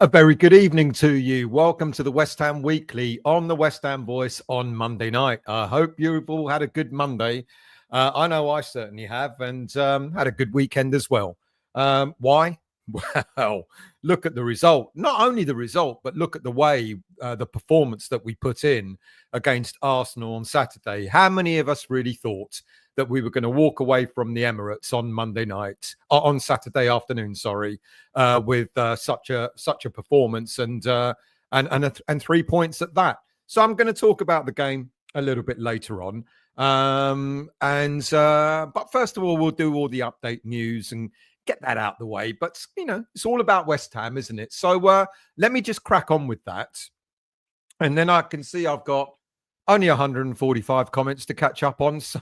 A very good evening to you. Welcome to the West Ham Weekly on the West Ham Voice on Monday night. I hope you've all had a good Monday. I know I certainly have, and had a good weekend as well. Why? Well, look at the result. Not only the result, but look at the way, the performance that we put in against Arsenal on Saturday. How many of us really thought that we were going to walk away from the Emirates on Monday night, on Saturday afternoon, sorry, with such a performance and 3 points at that. So I'm going to talk about the game a little bit later on. But first of all, we'll do all the update news and get that out the way. But it's all about West Ham, isn't it? So let me just crack on with that, and then I can see I've got only 145 comments to catch up on, so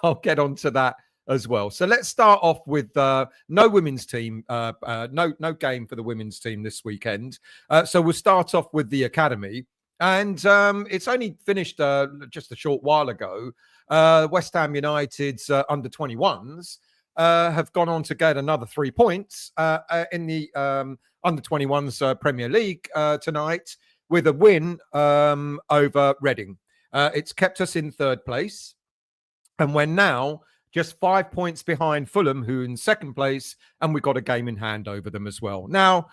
I'll get on to that as well. So let's start off with no women's team, no game for the women's team this weekend. So we'll start off with the academy, and it's only finished just a short while ago. West Ham United's under 21s have gone on to get another 3 points in the under 21s Premier League tonight, with a win over Reading. It's kept us in third place, and we're now just 5 points behind Fulham, who in second place, and we've got a game in hand over them as well. Now,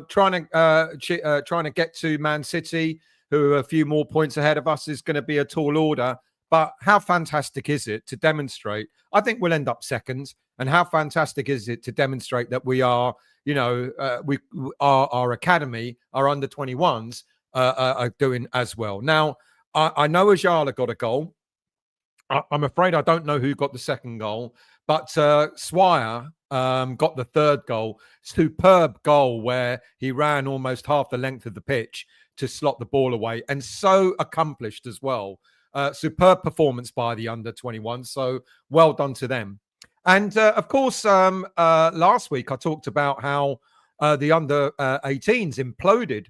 trying to get to Man City, who are a few more points ahead of us, is going to be a tall order. But how fantastic is it to demonstrate? I think we'll end up second. And how fantastic is it to demonstrate that we are, our academy, our under 21s are doing as well. Now, I know Ajala got a goal. I'm afraid I don't know who got the second goal, but Swire got the third goal. Superb goal where he ran almost half the length of the pitch to slot the ball away, and so accomplished as well. Superb performance by the under 21, so well done to them. And of course, last week I talked about how the under 18s imploded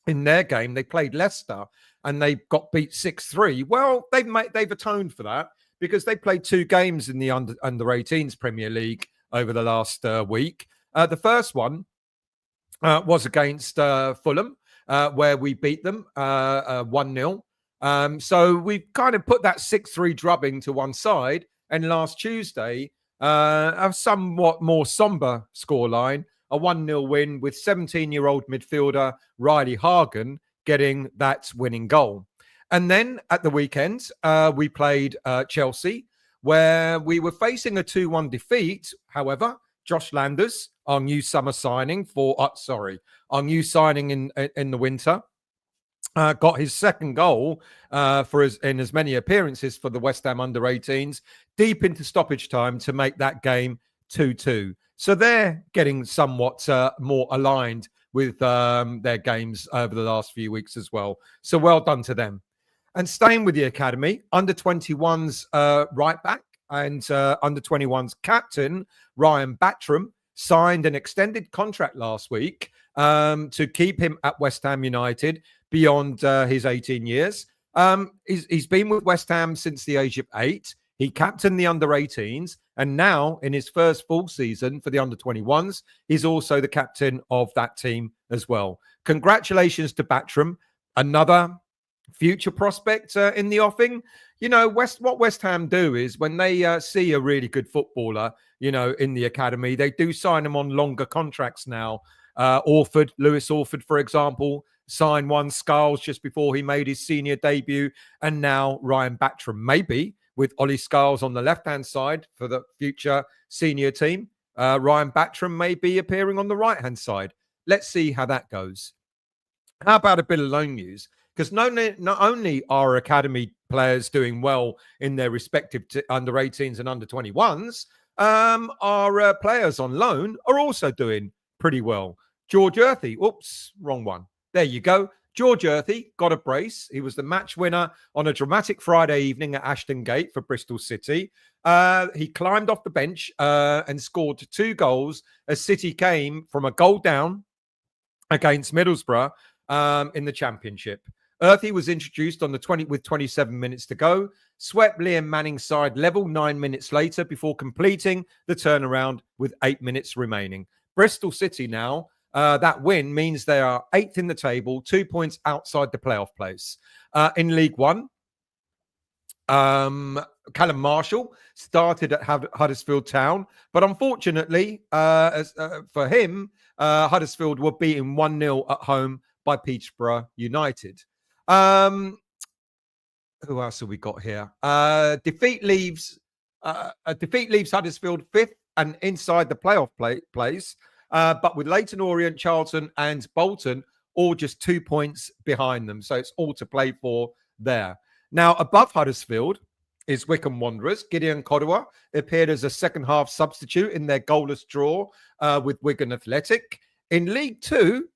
in their game. They played Leicester and they got beat 6-3. Well, they've atoned for that, because they played 2 games in the under 18s Premier League over the last week. The first one was against Fulham, where we beat them 1-0. So we've kind of put that 6-3 drubbing to one side. And last Tuesday, a somewhat more somber scoreline, a 1-0 win with 17-year-old midfielder Riley Hagen getting that winning goal. And then at the weekend, we played Chelsea, where we were facing a 2-1 defeat. However, Josh Landers, our new summer signing our new signing in the winter, got his second goal in as many appearances for the West Ham under-18s, deep into stoppage time to make that game 2-2. So they're getting somewhat more aligned with their games over the last few weeks as well. So well done to them. And staying with the academy, under-21s right back and under-21s captain Ryan Battram signed an extended contract last week to keep him at West Ham United beyond his 18 years. He's been with West Ham since the age of 8. He captained the under-18s, and now in his first full season for the under-21s, he's also the captain of that team as well. Congratulations to Battram, another future prospect in the offing. What West Ham do is when they see a really good footballer, in the academy, they do sign them on longer contracts now. Lewis Orford, for example, signed one, Scarles, just before he made his senior debut, and now Ryan Battram, maybe with Ollie Scarles on the left-hand side for the future senior team. Ryan Battram may be appearing on the right-hand side. Let's see how that goes. How about a bit of loan news? Because not only are academy players doing well in their respective under-18s and under-21s, our players on loan are also doing pretty well. George Earthy, wrong one. There you go. George Earthy got a brace. He was the match winner on a dramatic Friday evening at Ashton Gate for Bristol City. He climbed off the bench and scored 2 goals as City came from a goal down against Middlesbrough in the Championship. Earthy was introduced on the with 27 minutes to go, swept Liam Manning's side level 9 minutes later before completing the turnaround with 8 minutes remaining. Bristol City now that win means they are 8th in the table, 2 points outside the playoff place. In League One, Callum Marshall started at Huddersfield Town, but unfortunately for him, Huddersfield were beaten 1-0 at home by Peterborough United. Who else have we got here? Defeat leaves Huddersfield 5th and inside the playoff place, but with Leyton Orient, Charlton and Bolton all just 2 points behind them. So it's all to play for there. Now, above Huddersfield is Wycombe Wanderers. Gideon Kodua appeared as a second-half substitute in their goalless draw with Wigan Athletic. In League Two,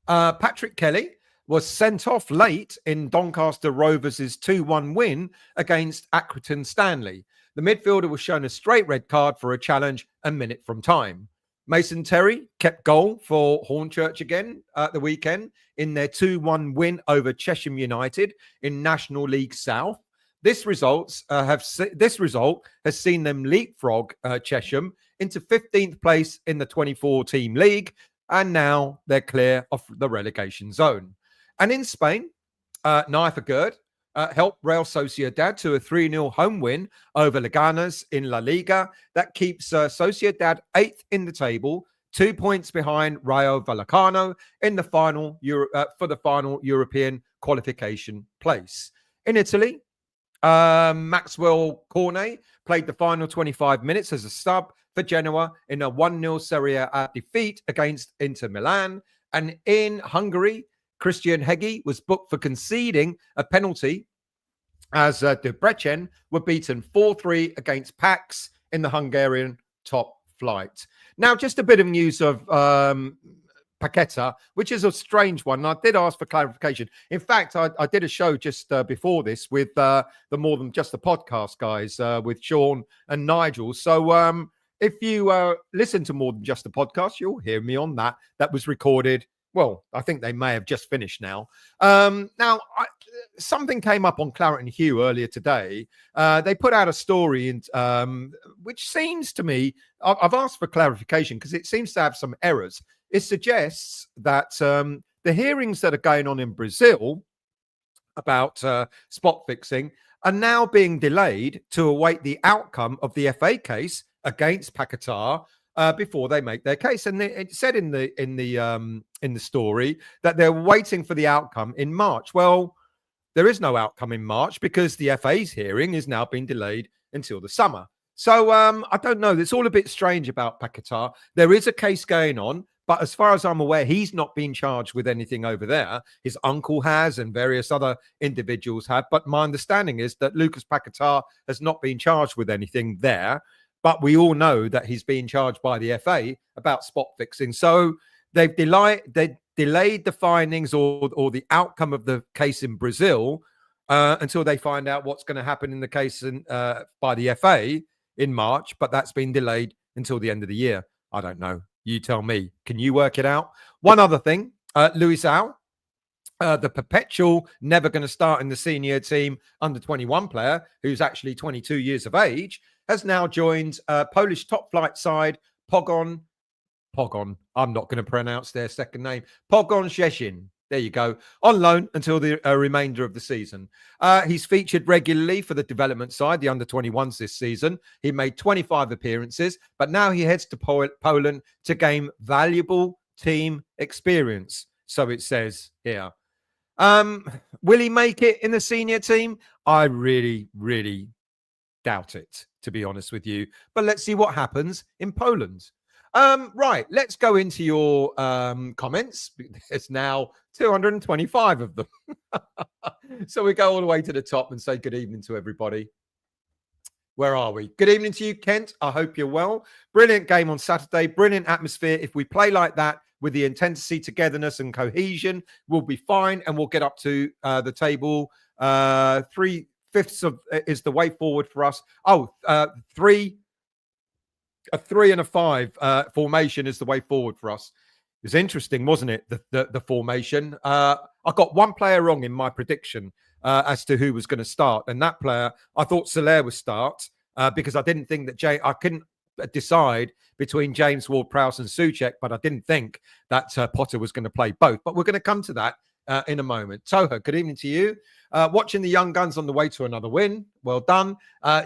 Patrick Kelly was sent off late in Doncaster Rovers' 2-1 win against Accrington Stanley. The midfielder was shown a straight red card for a challenge a minute from time. Mason Terry kept goal for Hornchurch again at the weekend in their 2-1 win over Chesham United in National League South. This result has seen them leapfrog Chesham into 15th place in the 24-team league, and now they're clear of the relegation zone. And in Spain, Naifa Gerd helped Real Sociedad to a 3-0 home win over Leganes in La Liga. That keeps Sociedad 8th in the table, 2 points behind Rayo Vallecano in the final for the final European qualification place. In Italy, Maxwell Cornet played the final 25 minutes as a sub for Genoa in a 1-0 Serie A defeat against Inter Milan. And in Hungary, Christian Hegyi was booked for conceding a penalty as Debrecen were beaten 4-3 against Pax in the Hungarian top flight. Now, just a bit of news of Paqueta, which is a strange one. I did ask for clarification. In fact, I did a show just before this with the More Than Just a Podcast guys, with Sean and Nigel. So if you listen to More Than Just a Podcast, you'll hear me on that. That was recorded. Well, I think they may have just finished now. Something came up on Claret and Hugh earlier today. They put out a story, which seems to me, I've asked for clarification because it seems to have some errors. It suggests that the hearings that are going on in Brazil about spot fixing are now being delayed to await the outcome of the FA case against Paqueta before they make their case. And it said in the story that they're waiting for the outcome in March. Well, there is no outcome in March because the FA's hearing is now being delayed until the summer. So I don't know. It's all a bit strange about Paqueta. There is a case going on, but as far as I'm aware, he's not been charged with anything over there. His uncle has, and various other individuals have. But my understanding is that Lucas Paqueta has not been charged with anything there. But we all know that he's being charged by the FA about spot fixing. So they've delayed the findings or the outcome of the case in Brazil until they find out what's going to happen in the case by the FA in March. But that's been delayed until the end of the year. I don't know. You tell me. Can you work it out? One other thing, Luis Au, the perpetual never going to start in the senior team under 21 player, who's actually 22 years of age, has now joined Polish top flight side Pogoń. I'm not going to pronounce their second name. Pogoń Szczecin. There you go. On loan until the remainder of the season. He's featured regularly for the development side, the under-21s this season. He made 25 appearances, but now he heads to Poland to gain valuable team experience. So it says here. Will he make it in the senior team? I really, really doubt it, to be honest with you. But let's see what happens in Poland. Right, let's go into your comments. There's now 225 of them. So we go all the way to the top and say good evening to everybody. Where are we? Good evening to you, Kent. I hope you're well. Brilliant game on Saturday. Brilliant atmosphere. If we play like that with the intensity, togetherness and cohesion, we'll be fine and we'll get up to the table. 3/5 of is the way forward for us. A 3 and a 5 formation is the way forward for us. It was interesting, wasn't it? The formation. I got one player wrong in my prediction as to who was going to start, and that player I thought Soler would start because I didn't think that decide between James Ward-Prowse and Souček, but I didn't think that Potter was going to play both. But we're going to come to that in a moment. Toho, good evening to you. Watching the young guns on the way to another win. Well done.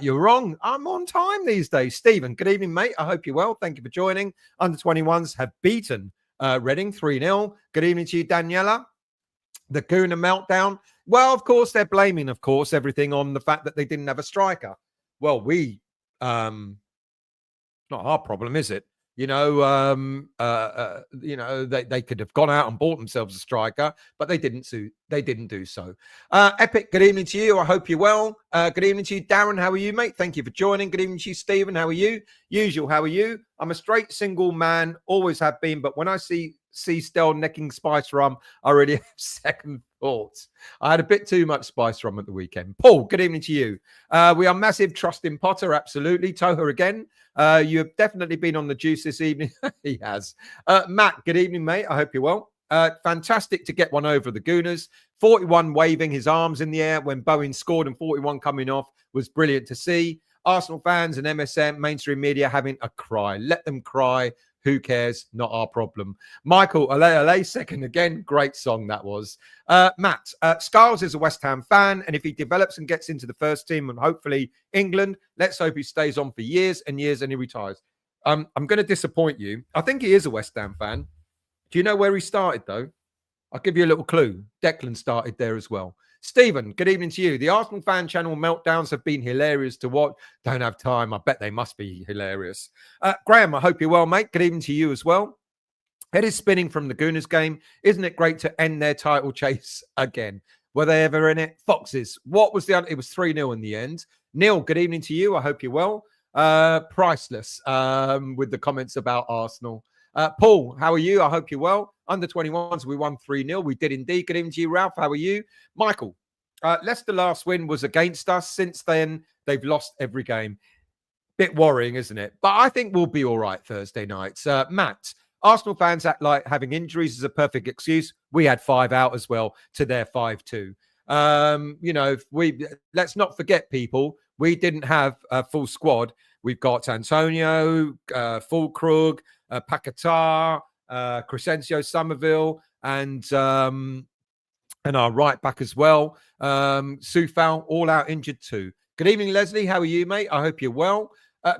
You're wrong. I'm on time these days. Stephen, good evening, mate. I hope you're well. Thank you for joining. Under 21s have beaten Reading 3-0. Good evening to you, Daniela. The Gooner meltdown. Well, of course, they're blaming, everything on the fact that they didn't have a striker. Well, not our problem, is it? They could have gone out and bought themselves a striker, but they didn't do so. Epic, good evening to you. I hope you're well. Good evening to you, Darren. How are you, mate? Thank you for joining. Good evening to you, Stephen. How are you? Usual, how are you? I'm a straight single man, always have been, but when I see Stell necking spice rum, I really have second thoughts. I had a bit too much spice rum at the weekend. Paul, good evening to you. We are massive trust in Potter, absolutely. Toho again. You have definitely been on the juice this evening. He has. Matt, good evening, mate. I hope you're well. Fantastic to get one over the Gooners. 41 waving his arms in the air when Bowen scored and 41 coming off was brilliant to see. Arsenal fans and MSM, mainstream media, having a cry. Let them cry. Who cares? Not our problem. Michael, Ole, second again. Great song that was. Matt, Scarles is a West Ham fan, and if he develops and gets into the first team and hopefully England, let's hope he stays on for years and years and he retires. I'm going to disappoint you. I think he is a West Ham fan. Do you know where he started, though? I'll give you a little clue. Declan started there as well. Stephen, good evening to you. The Arsenal fan channel meltdowns have been hilarious to watch. Don't have time. I bet they must be hilarious. Graham, I hope you're well, mate. Good evening to you as well. Head is spinning from the Gooners game. Isn't it great to end their title chase again? Were they ever in it? Foxes. What was the other? It was 3-0 in the end. Neil, good evening to you. I hope you're well. Priceless with the comments about Arsenal. Paul, how are you? I hope you're well. Under 21s, we won 3-0. We did indeed. Good evening to you, Ralph. How are you? Michael, Leicester last win was against us. Since then, they've lost every game. Bit worrying, isn't it? But I think we'll be all right Thursday nights. Matt, Arsenal fans act like having injuries is a perfect excuse. We had 5 out as well to their 5-2. Let's not forget, people, we didn't have a full squad. We've got Antonio, Fulkrug, Paqueta, Crescencio Somerville, and our right back as well. Soufal, all out injured too. Good evening, Leslie. How are you, mate? I hope you're well.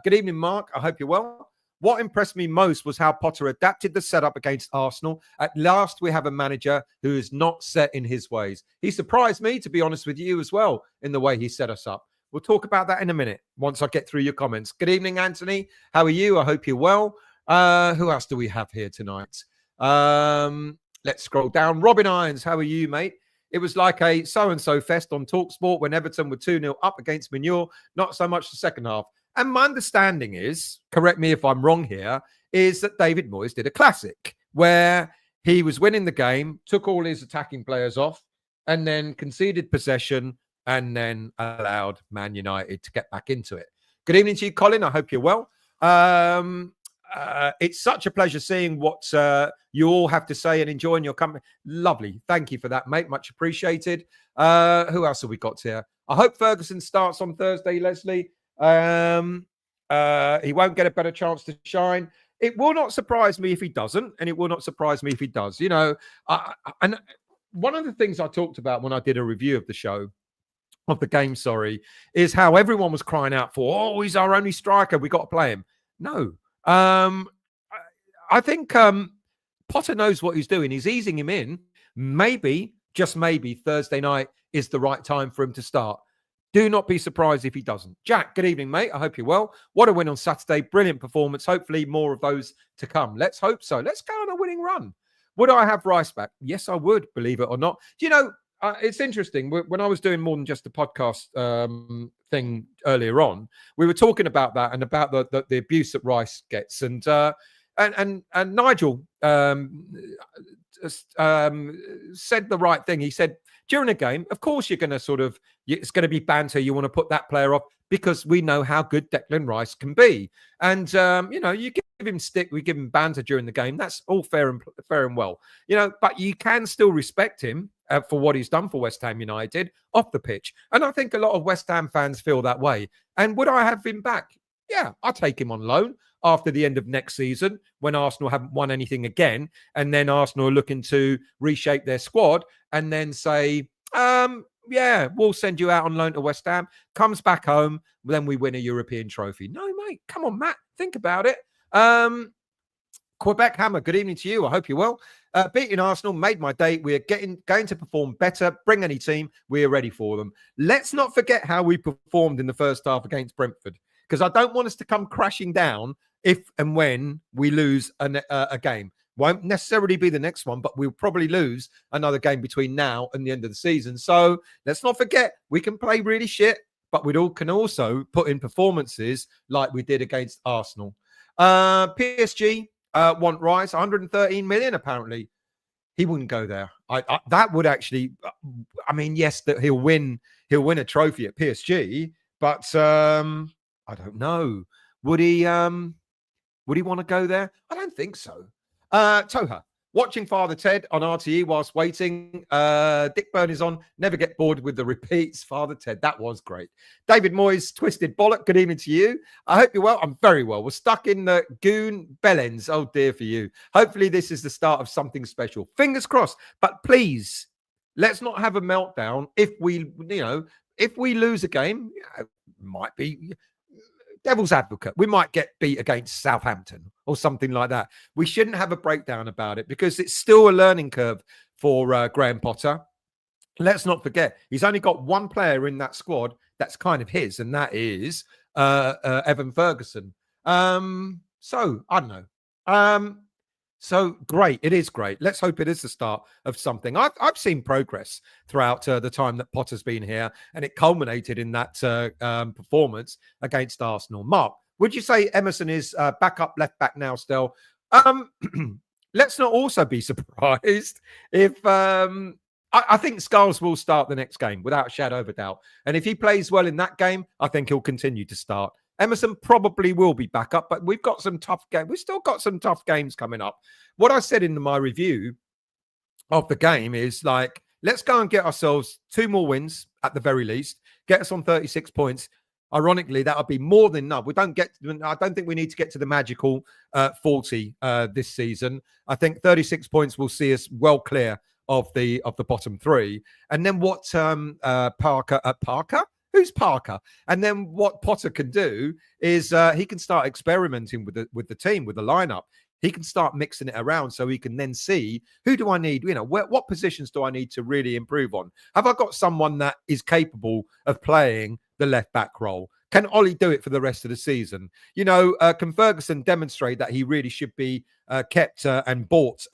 Good evening, Mark. I hope you're well. What impressed me most was how Potter adapted the setup against Arsenal. At last, we have a manager who is not set in his ways. He surprised me, to be honest with you, as well, in the way he set us up. We'll talk about that in a minute once I get through your comments. Good evening, Anthony. How are you? I hope you're well. Who else do we have here tonight? Let's scroll down. Robin Irons, how are you, mate? It was like a so-and-so fest on TalkSport when Everton were 2-0 up against Manure. Not so much the second half. And my understanding is, correct me if I'm wrong here, is that David Moyes did a classic where he was winning the game, took all his attacking players off, and then conceded possession and then allowed Man United to get back into it. Good evening to you, Colin. I hope you're well. It's such a pleasure seeing what you all have to say and enjoying your company. Lovely. Thank you for that, mate. Much appreciated. Who else have we got here? I hope Ferguson starts on Thursday, Leslie. He won't get a better chance to shine. It will not surprise me if he doesn't, and it will not surprise me if he does. And one of the things I talked about when I did a review of the show, of the game, is how everyone was crying out for, oh, he's our only striker. We got to play him. No. I think Potter knows what he's doing. He's easing him in. Maybe, just maybe, Thursday night is the right time for him to start. Do not be surprised if he doesn't. Jack, good evening, mate. I hope you're well. What a win on Saturday. Brilliant performance. Hopefully more of those to come. Let's hope so. Let's go on a winning run. Would I have Rice back? Yes, I would, believe it or not. It's interesting. When I was doing more than just a podcast thing earlier on, we were talking about that and about the abuse that Rice gets. And Nigel said the right thing. He said, during a game, of course, you're going to it's going to be banter. You want to put that player off because we know how good Declan Rice can be. And, you give him stick, we give him banter during the game. That's all fair and well. But you can still respect him for what he's done for West Ham United off the pitch. And I think a lot of West Ham fans feel that way. And would I have him back? Yeah, I'll take him on loan after the end of next season when Arsenal haven't won anything again. And then Arsenal are looking to reshape their squad and then say, yeah, we'll send you out on loan to West Ham. Comes back home, then we win a European trophy. No, mate, come on, Matt, think about it. Quebec Hammer, good evening to you. I hope you're well. Beating Arsenal made my day. We're going to perform better. Bring any team. We're ready for them. Let's not forget how we performed in the first half against Brentford, because I don't want us to come crashing down if and when we lose a game. Won't necessarily be the next one, but we'll probably lose another game between now and the end of the season. So let's not forget we can play really shit, but can also put in performances like we did against Arsenal. PSG want Rice, 113 million apparently. He wouldn't go there. That would actually, I mean, yes, that he'll win a trophy at PSG, but I don't know. Would he want to go there? I don't think so. Toha, watching Father Ted on RTE whilst waiting. Dick Byrne is on. Never get bored with the repeats. Father Ted, that was great. David Moyes, Twisted Bollock, good evening to you. I hope you're well. I'm very well. We're stuck in the Goon Bellends. Oh, dear for you. Hopefully this is the start of something special. Fingers crossed. But please, let's not have a meltdown if we lose a game. It might be devil's advocate. We might get beat against Southampton or something like that. We shouldn't have a breakdown about it because it's still a learning curve for Graham Potter. Let's not forget, he's only got one player in that squad that's kind of his, and that is Evan Ferguson. So, I don't know. So great. It is great. Let's hope it is the start of something. I've seen progress throughout the time that Potter's been here, and it culminated in that performance against Arsenal. Mark, would you say Emerson is backup left back now still? Let's not also be surprised if I think Scarles will start the next game without a shadow of a doubt. And if he plays well in that game, I think he'll continue to start. Emerson probably will be back up, but we've got some tough games. We've still got some tough games coming up. What I said in my review of the game is like, let's go and get ourselves 2 more wins at the very least, get us on 36 points. Ironically, that would be more than enough. I don't think we need to get to the magical 40 this season. I think 36 points will see us well clear of the bottom 3. And then what Parker? Who's Parker? And then what Potter can do is he can start experimenting with the team, with the lineup. He can start mixing it around so he can then see, who do I need? What positions do I need to really improve on? Have I got someone that is capable of playing the left back role? Can Ollie do it for the rest of the season? Can Ferguson demonstrate that he really should be kept and bought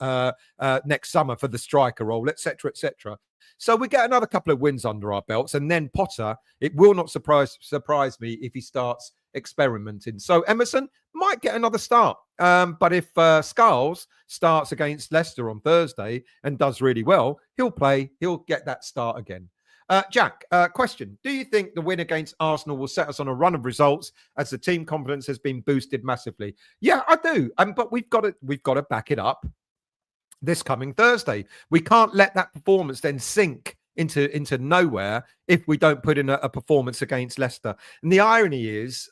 next summer for the striker role, etc., etc.? So we get another couple of wins under our belts, and then Potter, it will not surprise me if he starts experimenting. So Emerson might get another start. But if Scarles starts against Leicester on Thursday and does really well, he'll play. He'll get that start again. Jack, question. Do you think the win against Arsenal will set us on a run of results as the team confidence has been boosted massively? Yeah, I do. But we've got to back it up this coming Thursday. We can't let that performance then sink into nowhere if we don't put in a performance against Leicester. And the irony is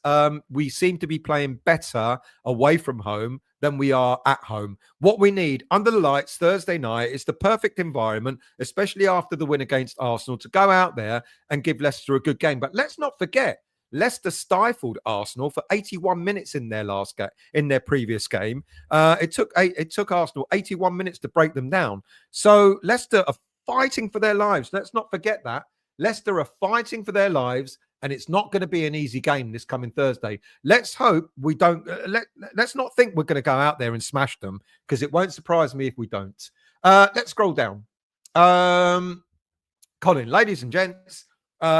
we seem to be playing better away from home than we are at home. What we need under the lights Thursday night is the perfect environment, especially after the win against Arsenal, to go out there and give Leicester a good game. But let's not forget, Leicester stifled Arsenal for 81 minutes in their previous game. It took Arsenal 81 minutes to break them down. So Leicester are fighting for their lives. Let's not forget that. Leicester are fighting for their lives, and it's not going to be an easy game this coming Thursday. Let's hope we don't. Let's not think we're going to go out there and smash them, because it won't surprise me if we don't. Let's scroll down. Colin, ladies and gents,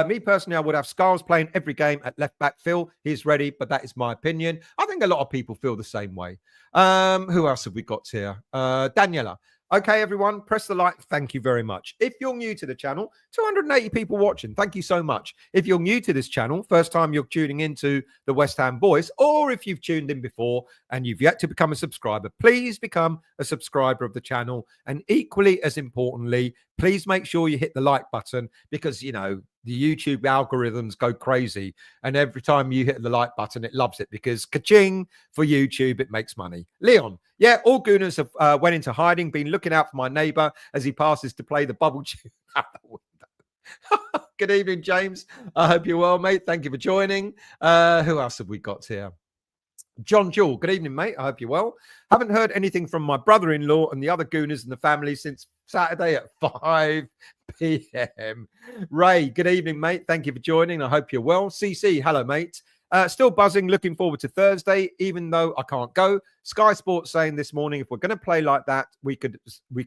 me personally, I would have Scarles playing every game at left back. Phil, he's ready, but that is my opinion. I think a lot of people feel the same way. Who else have we got here? Daniela. Okay, everyone, press the like. Thank you very much. If you're new to the channel, 280 people watching. Thank you so much. If you're new to this channel, first time you're tuning into the West Ham Voice, or if you've tuned in before and you've yet to become a subscriber, please become a subscriber of the channel. And equally as importantly, please make sure you hit the like button, because, the YouTube algorithms go crazy. And every time you hit the like button, it loves it because ka-ching for YouTube, it makes money. Leon, yeah, all Gooners have went into hiding, been looking out for my neighbor as he passes to play the bubble tune out the window. Good evening, James. I hope you're well, mate. Thank you for joining. Who else have we got here? John Jewell, good evening, mate. I hope you're well. Haven't heard anything from my brother-in-law and the other Gooners in the family since Saturday at 5 p.m. Ray, good evening, mate. Thank you for joining. I hope you're well. CC, hello, mate. Still buzzing, looking forward to Thursday, even though I can't go. Sky Sports saying this morning, if we're going to play like that, we could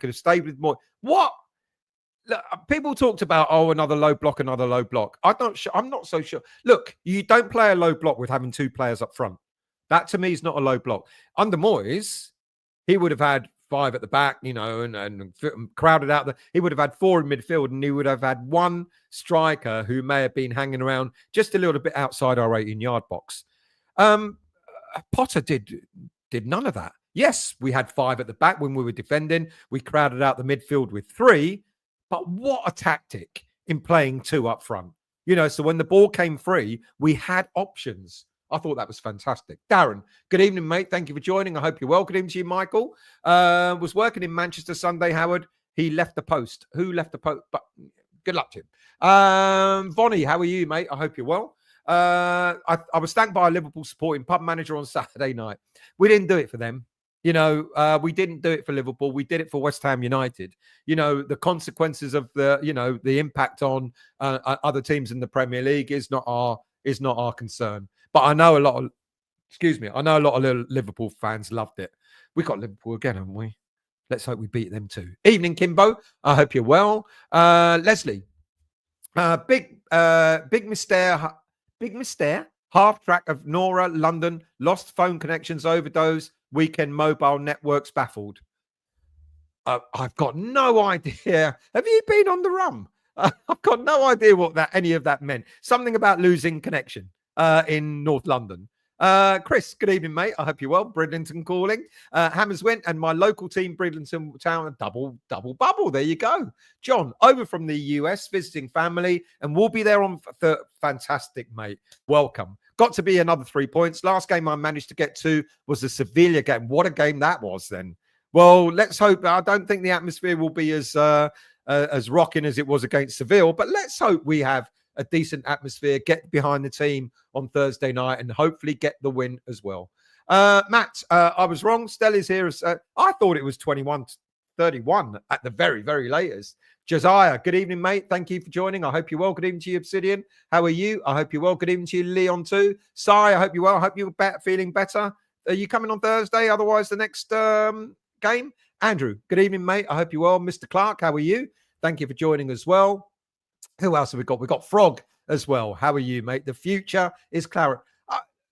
have stayed with more. What? Look, people talked about, another low block. I'm not so sure. Look, you don't play a low block with having two players up front. That to me is not a low block. Under Moyes, he would have had 5 at the back, and crowded out. He would have had 4 in midfield, and he would have had 1 striker who may have been hanging around just a little bit outside our 18-yard box. Potter did none of that. Yes, we had 5 at the back when we were defending. We crowded out the midfield with 3, but what a tactic in playing 2 up front. So when the ball came free, we had options. I thought that was fantastic. Darren, good evening, mate. Thank you for joining. I hope you're well. Good evening to you, Michael. Was working in Manchester Sunday, Howard. He left the post. Who left the post? But good luck to him. Vonnie, how are you, mate? I hope you're well. I was thanked by a Liverpool supporting pub manager on Saturday night. We didn't do it for them. We didn't do it for Liverpool. We did it for West Ham United. The consequences of the impact on other teams in the Premier League is not our concern. But I know a lot of Liverpool fans loved it. We got Liverpool again, haven't we? Let's hope we beat them too. Evening, Kimbo. I hope you're well. Leslie, big mistake. Half track of Nora, London, lost phone connections, overdose, weekend mobile networks baffled. I've got no idea. Have you been on the rum? I've got no idea what any of that meant. Something about losing connection in North London. Chris, good evening, mate. I hope you're well. Bridlington calling. Hammers went, and my local team, Bridlington Town, double bubble. There you go. John, over from the US, visiting family, and we'll be there on fantastic, mate. Welcome. Got to be another 3 points. Last game I managed to get to was the Sevilla game. What a game that was then. Well, let's hope. I don't think the atmosphere will be as rocking as it was against Seville, but let's hope we have a decent atmosphere, get behind the team on Thursday night, and hopefully get the win as well. Matt, I was wrong. Stella's here. I thought it was 21-31 at the very, very latest. Josiah, good evening, mate. Thank you for joining. I hope you're well. Good evening to you, Obsidian. How are you? I hope you're well. Good evening to you, Leon, too. Sai, I hope you're well. I hope you're feeling better. Are you coming on Thursday? Otherwise, the next game? Andrew, good evening, mate. I hope you're well. Mr. Clark, how are you? Thank you for joining as well. Who else have we got? We've got Frog as well. How are you, mate? The future is clear.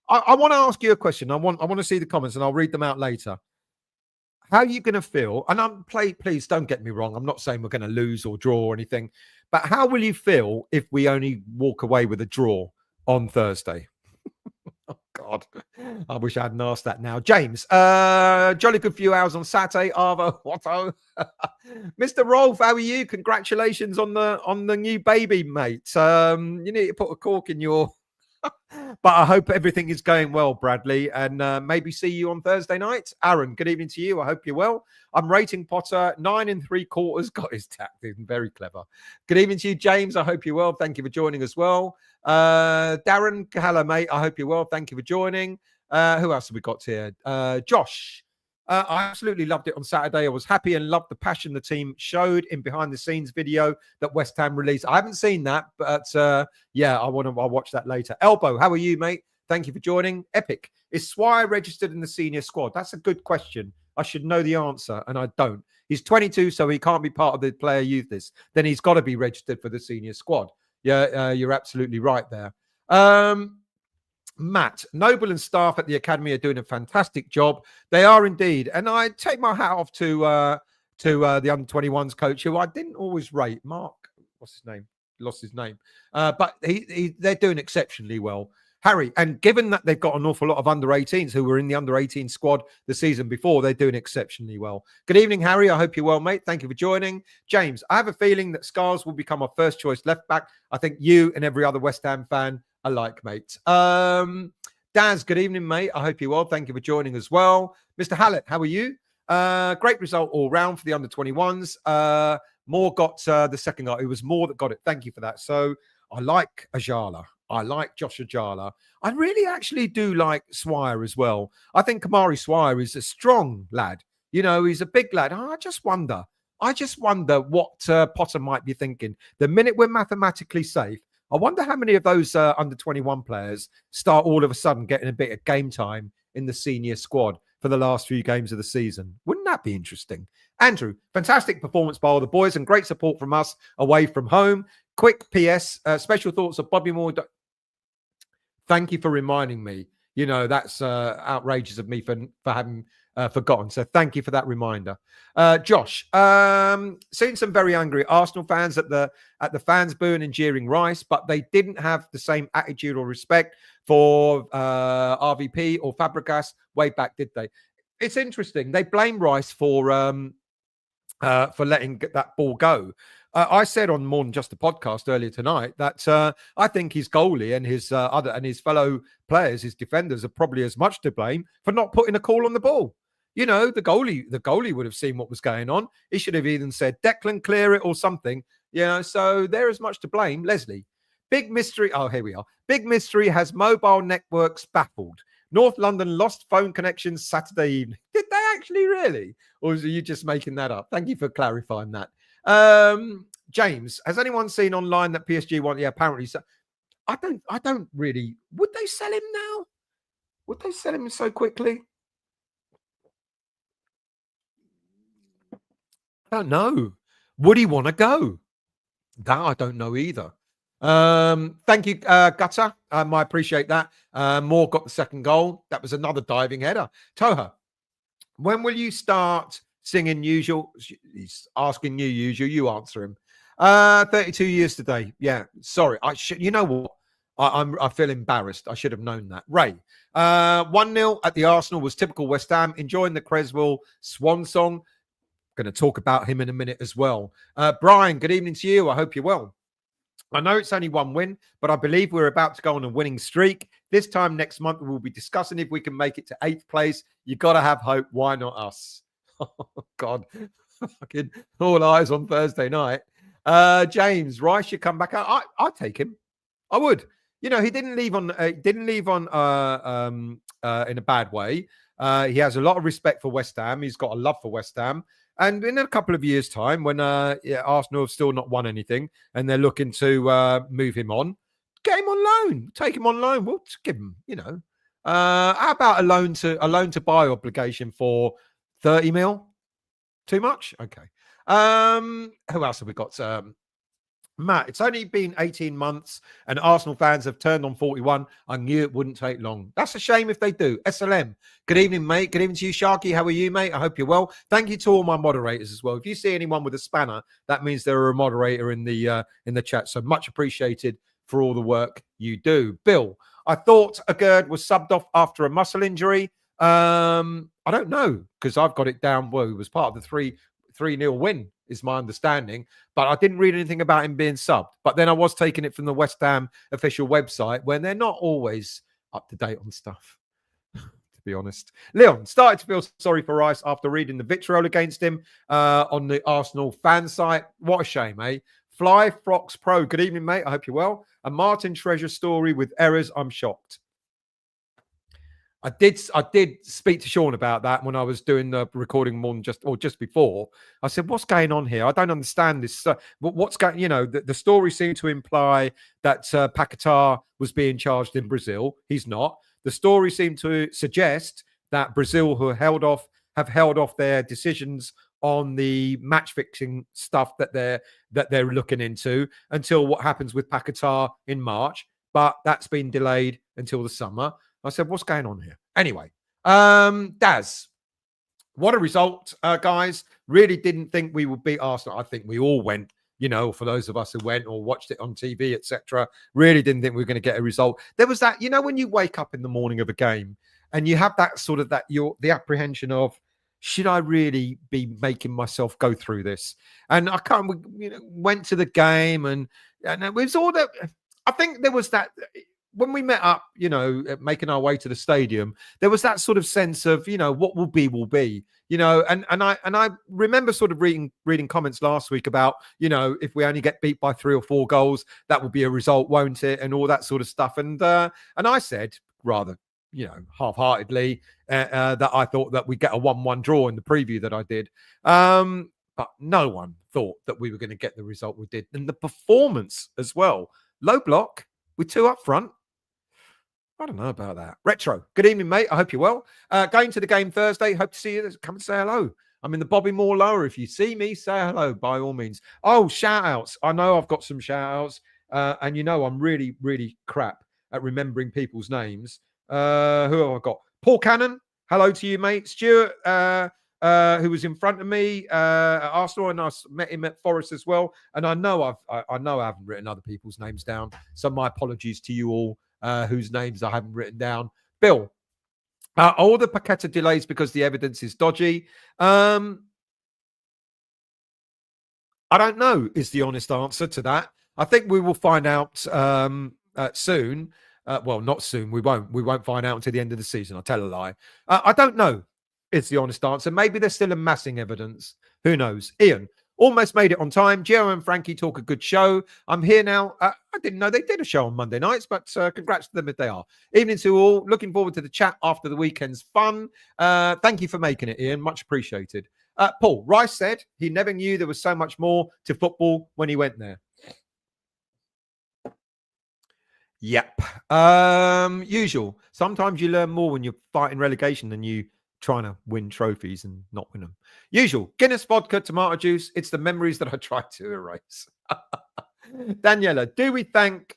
I want to ask you a question. I want to see the comments, and I'll read them out later. How are you going to feel? And please don't get me wrong. I'm not saying we're going to lose or draw or anything, but how will you feel if we only walk away with a draw on Thursday? Oh, God. I wish I hadn't asked that now. James, jolly good few hours on Saturday. Arvo, Watto. Mr. Rolf, how are you? Congratulations on the new baby, mate. You need to put a cork in your... But I hope everything is going well, Bradley, and maybe see you on Thursday night. Aaron, good evening to you. I hope you're well. I'm rating Potter 9 3/4. Got his tactic. Very clever. Good evening to you, James. I hope you're well. Thank you for joining as well. Darren, hello, mate. I hope you're well. Thank you for joining. Who else have we got here? Josh. I absolutely loved it on Saturday. I was happy and loved the passion the team showed in behind-the-scenes video that West Ham released. I haven't seen that, but yeah, I'll watch that later. Elbow, how are you, mate? Thank you for joining. Epic. Is Swire registered in the senior squad? That's a good question. I should know the answer, and I don't. He's 22, so he can't be part of the player youth list. Then he's got to be registered for the senior squad. Yeah, you're absolutely right there. Matt, Noble and staff at the academy are doing a fantastic job. They are indeed. And I take my hat off to the under-21s coach, who I didn't always rate. Mark, what's his name? Lost his name. But they're doing exceptionally well. Harry, and given that they've got an awful lot of under-18s who were in the under-18 squad the season before, they're doing exceptionally well. Good evening, Harry. I hope you're well, mate. Thank you for joining. James, I have a feeling that Scarles will become our first choice left back. I think you and every other West Ham fan alike, mate. Daz, good evening, mate. I hope you're well. Thank you for joining as well. Mr. Hallett, how are you? Great result all round for the under-21s. Moore got the second goal. It was Moore that got it. Thank you for that. So I like Ajala. I like Josh Ajala. I really actually do like Swire as well. I think Kamari Swire is a strong lad. You know, he's a big lad. I just wonder what Potter might be thinking. The minute we're mathematically safe, I wonder how many of those under-21 players start all of a sudden getting a bit of game time in the senior squad for the last few games of the season. Wouldn't that be interesting? Andrew, fantastic performance by all the boys and great support from us away from home. Quick PS, special thoughts of Bobby Moore. Thank you for reminding me. You know, that's outrageous of me for having forgotten. So thank you for that reminder. Josh, seen some very angry Arsenal fans at the fans booing and jeering Rice, but they didn't have the same attitude or respect for RVP or Fabregas way back, did they? It's interesting. They blame Rice for letting that ball go. I said on more than just the podcast earlier tonight that I think his goalie and his fellow players, his defenders, are probably as much to blame for not putting a call on the ball. You know, the goalie would have seen what was going on. He should have even said, Declan, clear it or something. You know, so they're as much to blame. Leslie, big mystery. Oh, here we are. Big mystery has mobile networks baffled. North London lost phone connections Saturday evening. Did they actually really? Or are you just making that up? Thank you for clarifying that. James, has anyone seen online that PSG want? Yeah, apparently so. I don't really. Would they sell him now? Would they sell him so quickly? I don't know. Would he want to go? That I don't know either. Thank you, Gutter. I appreciate that. Moore got the second goal. That was another diving header. Toha, when will you start singing usual? He's asking you usual. You answer him. 32 years today. Yeah. Sorry. You know what? I feel embarrassed. I should have known that. Ray. 1-0 at the Arsenal was typical West Ham. Enjoying the Creswell swan song. Going to talk about him in a minute as well. Brian, good evening to you. I hope you're well. I know it's only one win, but I believe we're about to go on a winning streak. This time next month, we'll be discussing if we can make it to 8th place. You got to have hope. Why not us? Oh, God. Fucking all eyes on Thursday night. James, Rice should come back out. I'd take him. I would. You know, he didn't leave on in a bad way. He has a lot of respect for West Ham. He's got a love for West Ham. And in a couple of years' time, when Arsenal have still not won anything and they're looking to move him on, get him on loan. Take him on loan. We'll just give him, you know. How about a loan to buy obligation for 30 mil? Too much? Okay. Who else have we got? Matt, it's only been 18 months and Arsenal fans have turned on 41. I knew it wouldn't take long. That's a shame if they do. SLM, good evening, mate. Good evening to you, Sharky. How are you, mate? I hope you're well. Thank you to all my moderators as well. If you see anyone with a spanner, that means they're a moderator in the chat. So much appreciated for all the work you do. Bill, I thought Agerd was subbed off after a muscle injury. I don't know because I've got it down. Well, he was part of the 3-0 win, is my understanding. But I didn't read anything about him being subbed. But then I was taking it from the West Ham official website when they're not always up to date on stuff, to be honest. Leon started to feel sorry for Rice after reading the vitriol against him on the Arsenal fan site. What a shame, eh? Fly Frocks Pro, good evening, mate. I hope you're well. A Martin Treasure story with errors. I'm shocked. I did speak to Sean about that when I was doing the recording more than just before. I said, what's going on here? I don't understand this. What's going, you know, the story seemed to imply that Paqueta was being charged in Brazil. He's not. The story seemed to suggest that Brazil, who have held off their decisions on the match fixing stuff that they're looking into until what happens with Paqueta in March. But that's been delayed until the summer. I said, what's going on here? Anyway, Daz, what a result, guys. Really didn't think we would beat Arsenal. I think we all went for those of us who went or watched it on TV, etc., really didn't think we were going to get a result. There was that, when you wake up in the morning of a game and you have that sort of the apprehension of, should I really be making myself go through this? And I can't, went to the game and it was all that. I think there was that when we met up, making our way to the stadium, there was that sort of sense of, what will be, and I remember sort of reading comments last week about, if we only get beat by 3 or 4 goals, that will be a result, won't it? And all that sort of stuff. And I said rather, half-heartedly, that I thought that we'd get a 1-1 draw in the preview that I did. But no one thought that we were going to get the result we did. And the performance as well. Low block with 2 up front. I don't know about that. Retro. Good evening, mate. I hope you're well. Going to the game Thursday. Hope to see you. Come and say hello. I'm in the Bobby Moore lower. If you see me, say hello by all means. Oh, shout outs. I know I've got some shout outs. And I'm really, really crap at remembering people's names. Who have I got? Paul Cannon. Hello to you, mate. Stuart, who was in front of me at Arsenal, and I met him at Forest as well. And I know I haven't written other people's names down. So my apologies to you all. Whose names I haven't written down. Bill, all the Paqueta delays because the evidence is dodgy. I don't know is the honest answer to that. I think we will find out soon. Well, not soon. We won't find out until the end of the season. I'll tell a lie. I don't know is the honest answer. Maybe there's still amassing evidence. Who knows? Ian, almost made it on time. Gio and Frankie talk a good show. I'm here now. I didn't know they did a show on Monday nights, but congrats to them if they are. Evening to all. Looking forward to the chat after the weekend's fun. Thank you for making it, Ian. Much appreciated. Paul, Rice said he never knew there was so much more to football when he went there. Yep. Usual. Sometimes you learn more when you're fighting relegation than you trying to win trophies and not win them. Usual. Guinness, vodka, tomato juice. It's the memories that I try to erase. Daniela, do we think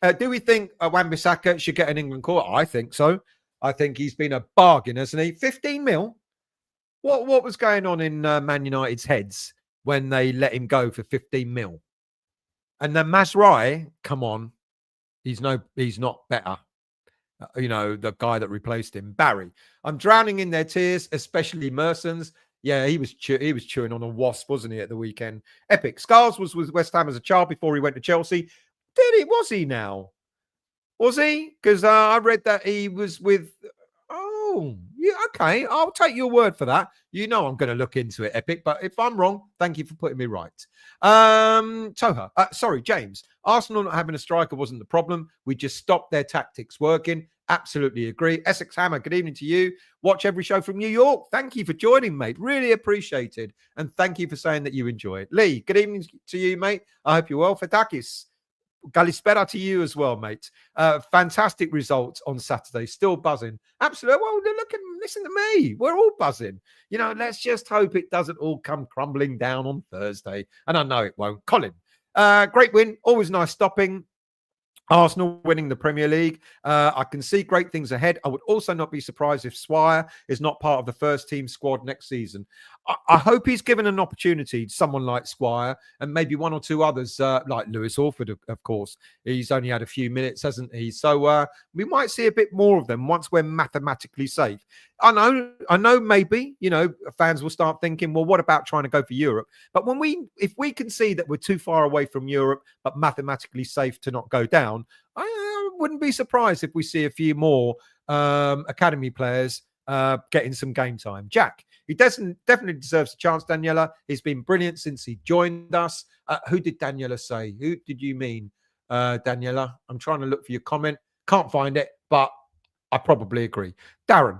Wan-Bissaka should get an England call? I think so. I think he's been a bargain, hasn't he? 15 mil. What was going on in Man United's heads when they let him go for 15 mil? And then Mazraoui, come on, he's not better. The guy that replaced him, Barry. I'm drowning in their tears, especially Merson's. Yeah, he was chewing on a wasp, wasn't he, at the weekend? Epic. Scarles was with West Ham as a child before he went to Chelsea. Was he now? Was he? Because I read that he was with... Oh, yeah, okay. I'll take your word for that. I'm going to look into it, Epic. But if I'm wrong, thank you for putting me right. James. Arsenal not having a striker wasn't the problem. We just stopped their tactics working. Absolutely agree. Essex Hammer, good evening to you. Watch every show from New York. Thank you for joining, mate. Really appreciated. And thank you for saying that you enjoy it. Lee, good evening to you, mate. I hope you're well. Fedakis, Galispera to you as well, mate. Fantastic results on Saturday. Still buzzing. Absolutely. Well, listen to me. We're all buzzing. Let's just hope it doesn't all come crumbling down on Thursday. And I know it won't. Colin, great win. Always nice stopping. Arsenal winning the Premier League. I can see great things ahead. I would also not be surprised if Swire is not part of the first team squad next season. I hope he's given an opportunity to someone like Squire and maybe 1 or 2 others, like Lewis Orford, of course. He's only had a few minutes, hasn't he? So we might see a bit more of them once we're mathematically safe. I know maybe, fans will start thinking, well, what about trying to go for Europe? But if we can see that we're too far away from Europe, but mathematically safe to not go down, I wouldn't be surprised if we see a few more academy players getting some game time. Jack, he definitely deserves a chance, Daniela. He's been brilliant since he joined us. Who did Daniela say? Who did you mean, Daniela? I'm trying to look for your comment. Can't find it, but I probably agree. Darren,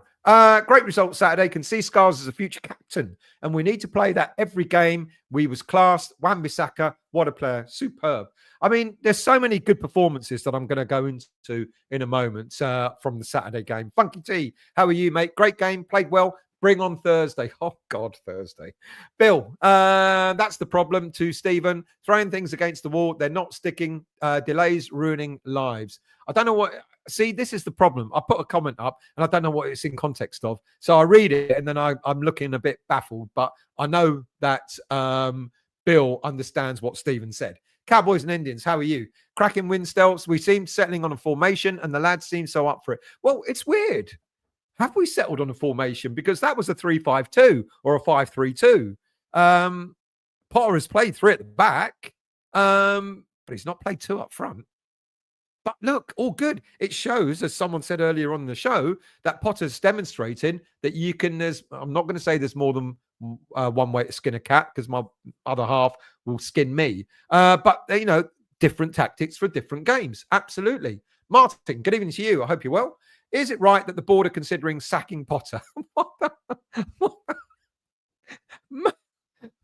great result Saturday. Can see Scarles as a future captain, and we need to play that every game. We was classed. Wan-Bissaka, what a player. Superb. I mean, there's so many good performances that I'm going to go into in a moment from the Saturday game. Funky T, how are you, mate? Great game. Played well. Bring on Thursday. Oh, God, Thursday. Bill, that's the problem to Stephen. Throwing things against the wall. They're not sticking. Delays ruining lives. I don't know what... See, this is the problem. I put a comment up and I don't know what it's in context of. So I read it and then I'm looking a bit baffled. But I know that Bill understands what Stephen said. Cowboys and Indians, how are you? Cracking win stelts. We seem settling on a formation and the lads seem so up for it. Well, it's weird. Have we settled on a formation? Because that was a 3-5-2 or a 5-3-2. Potter has played 3 at the back, but he's not played 2 up front. But look, all good. It shows, as someone said earlier on the show, that Potter's demonstrating that you can, I'm not going to say there's more than one way to skin a cat because my other half will skin me. But, different tactics for different games. Absolutely. Martin, good evening to you. I hope you're well. Is it right that the board are considering sacking Potter?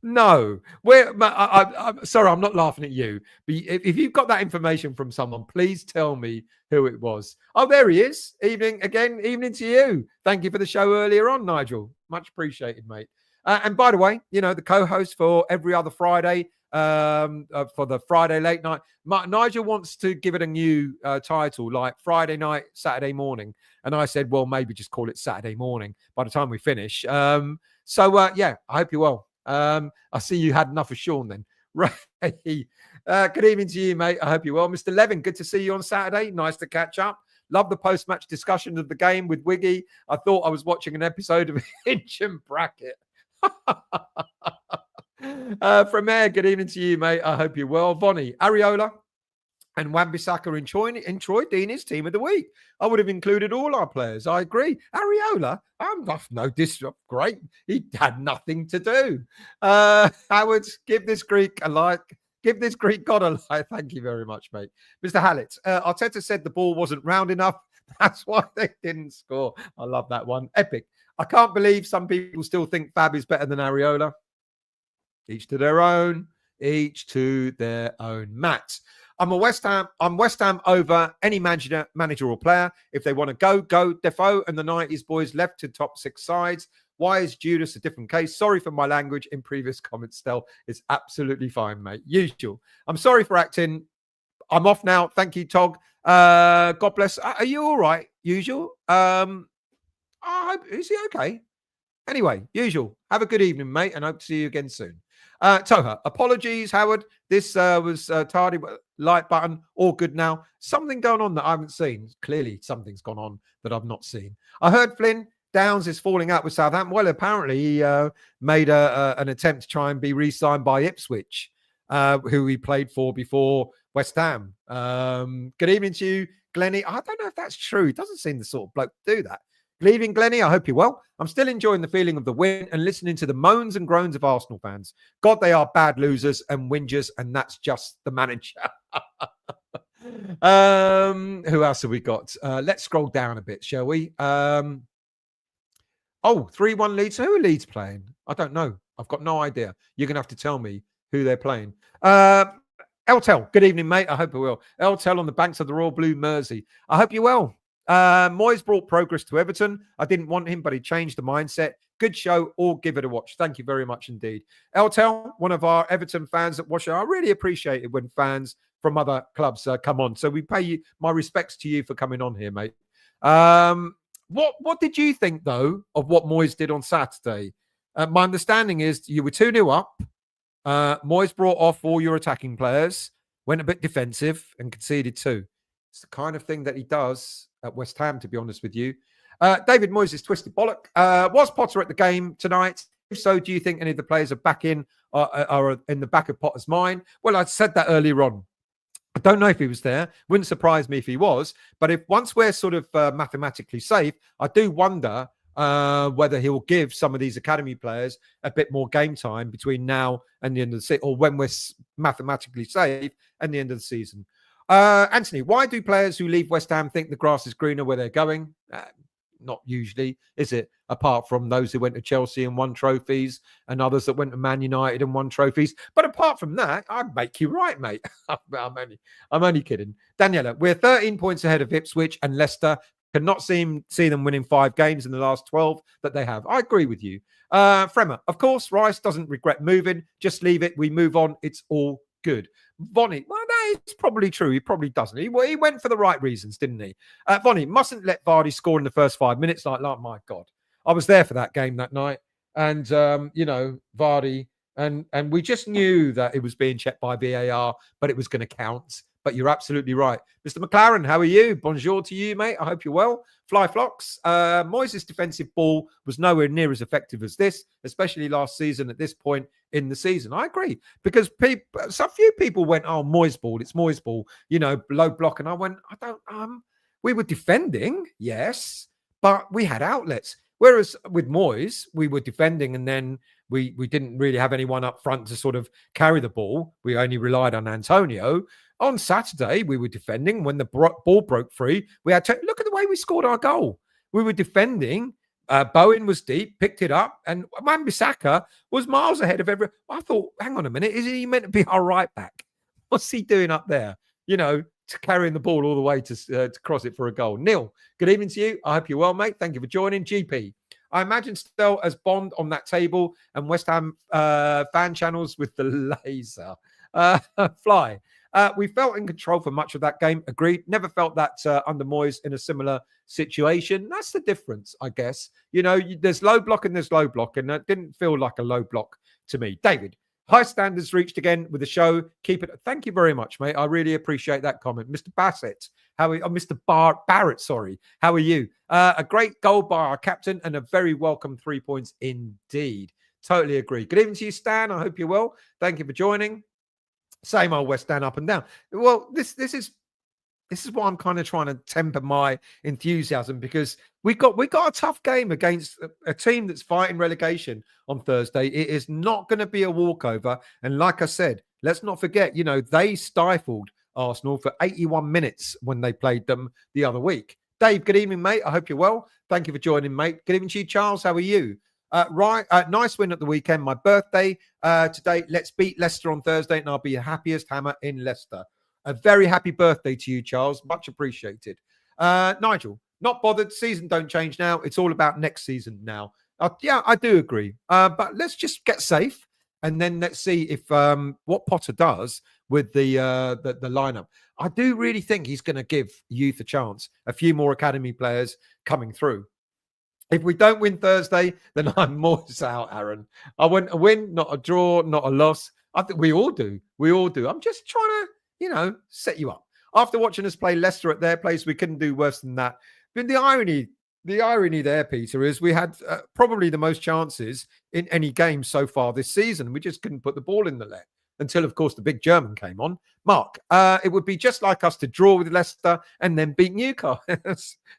No, I'm sorry, I'm not laughing at you. But if you've got that information from someone, please tell me who it was. Oh, there he is. Evening to you. Thank you for the show earlier on, Nigel. Much appreciated, mate. And by the way, the co-host for every other Friday, for the Friday late night, Nigel wants to give it a new title, like Friday night, Saturday morning. And I said, well, maybe just call it Saturday morning by the time we finish. I hope you're well. I see you had enough of Sean then. Right. Good evening to you, mate. I hope you're well. Mr. Levin, good to see you on Saturday. Nice to catch up. Love the post-match discussion of the game with Wiggy. I thought I was watching an episode of Hinch and Bracket. From there, good evening to you, mate. I hope you're well. Vonnie, Ariola and Wan-Bissaka enjoyed Deen's team of the week. I would have included all our players. I agree. Ariola, great. He had nothing to do. Howard, give this Greek a like. Give this Greek god a like. Thank you very much, mate. Mr. Hallett, Arteta said the ball wasn't round enough. That's why they didn't score. I love that one. Epic. I can't believe some people still think Fab is better than Ariola. Each to their own. Each to their own. Matt, I'm West Ham over any manager or player. If they want to go. Defoe and the 90s boys left to top 6 sides. Why is Judas a different case? Sorry for my language in previous comments, Stel. It's absolutely fine, mate. Usual. I'm sorry for acting. I'm off now. Thank you, Tog. God bless. Are you all right? Usual. Is he okay? Anyway, usual. Have a good evening, mate, and hope to see you again soon. Toha, apologies, Howard. This was tardy, but like button, all good now. Something going on that I haven't seen. Clearly, something's gone on that I've not seen. I heard Flynn Downs is falling out with Southampton. Well, apparently he made an attempt to try and be re-signed by Ipswich, who he played for before West Ham. Good evening to you, Glennie. I don't know if that's true. He doesn't seem the sort of bloke to do that. Leaving Glennie, I hope you're well. I'm still enjoying the feeling of the win and listening to the moans and groans of Arsenal fans. God, they are bad losers and whingers, and that's just the manager. Who else have we got? Let's scroll down a bit, shall we? 3-1 Leeds. Who are Leeds playing? I don't know. I've got no idea. You're going to have to tell me who they're playing. Eltel, good evening, mate. I hope you're well. Eltel on the banks of the Royal Blue Mersey. I hope you're well. Moyes brought progress to Everton. I didn't want him, but he changed the mindset. Good show. All give it a watch. Thank you very much indeed. Eltel, one of our Everton fans that watch it. I really appreciate it when fans from other clubs come on. So we pay you my respects to you for coming on here, mate. What did you think, though, of what Moyes did on Saturday? My understanding is you were 2-0 up. Moyes brought off all your attacking players, went a bit defensive and conceded 2. It's the kind of thing that he does at West Ham, to be honest with you. David Moyes is twisted bollock. Was Potter at the game tonight? If so, do you think any of the players are back in are in the back of Potter's mind? Well, I said that earlier on. I don't know if he was there. Wouldn't surprise me if he was. But if once we're sort of mathematically safe, I do wonder whether he'll give some of these academy players a bit more game time between now and the end of the season, or when we're mathematically safe and the end of the season. Anthony, why do players who leave West Ham think the grass is greener where they're going? Not usually, is it? Apart from those who went to Chelsea and won trophies and others that went to Man United and won trophies. But apart from that, I'd make you right, mate. I'm only kidding. Daniela, we're 13 points ahead of Ipswich and Leicester. Cannot see them winning 5 games in the last 12 that they have. I agree with you. Fremer, of course, Rice doesn't regret moving. Just leave it. We move on. It's all good. Vonnie, well, that is probably true. He probably doesn't. He went for the right reasons, didn't he? Vonnie, mustn't let Vardy score in the first 5 minutes. Like, my God. I was there for that game that night. And, Vardy And we just knew that it was being checked by VAR, but it was going to count. But you're absolutely right. Mr. McLaren, how are you? Bonjour to you, mate. I hope you're well. Fly Flocks. Moyes' defensive ball was nowhere near as effective as this, especially last season at this point in the season. I agree. Because so few people went, oh, Moyes ball, it's Moyes ball, low block. And I went, we were defending, yes, but we had outlets. Whereas with Moyes, we were defending and then we didn't really have anyone up front to sort of carry the ball. We only relied on Antonio. On Saturday, we were defending. When the ball broke free, we had to look at the way we scored our goal. We were defending. Bowen was deep, picked it up, and Wan-Bissaka was miles ahead of everyone. I thought, hang on a minute, is he meant to be our right back? What's he doing up there? Carrying the ball all the way to cross it for a goal. Neil, good evening to you. I hope you're well, mate. Thank you for joining. GP, I imagine Stell as Bond on that table and West Ham fan channels with the laser. Fly. We felt in control for much of that game. Agreed. Never felt that under Moyes in a similar situation. That's the difference, I guess. There's low block and there's low block, and it didn't feel like a low block to me. David, high standards reached again with the show. Keep it. Thank you very much, mate. I really appreciate that comment. Mr. Bassett, Mr. Barrett, sorry. How are you? A great goal by our captain and a very welcome 3 points indeed. Totally agree. Good evening to you, Stan. I hope you're well. Thank you for joining. Same old West Ham up and down. Well, this is why I'm kind of trying to temper my enthusiasm, because we got a tough game against a team that's fighting relegation on Thursday. It is not going to be a walkover. And like I said, let's not forget, they stifled Arsenal for 81 minutes when they played them the other week. Dave, good evening, mate. I hope you're well. Thank you for joining, mate. Good evening to you, Charles. How are you? Nice win at the weekend. My birthday today. Let's beat Leicester on Thursday, and I'll be the happiest hammer in Leicester. A very happy birthday to you, Charles. Much appreciated. Nigel, not bothered. Season don't change now. It's all about next season now. Yeah, I do agree. But let's just get safe, and then let's see if what Potter does with the lineup. I do really think he's going to give youth a chance. A few more academy players coming through. If we don't win Thursday, then I'm Moyes out, Aaron. I want a win, not a draw, not a loss. I think we all do. We all do. I'm just trying to, set you up. After watching us play Leicester at their place, we couldn't do worse than that. But the irony there, Peter, is we had probably the most chances in any game so far this season. We just couldn't put the ball in the net until, of course, the big German came on. Mark, it would be just like us to draw with Leicester and then beat Newcastle.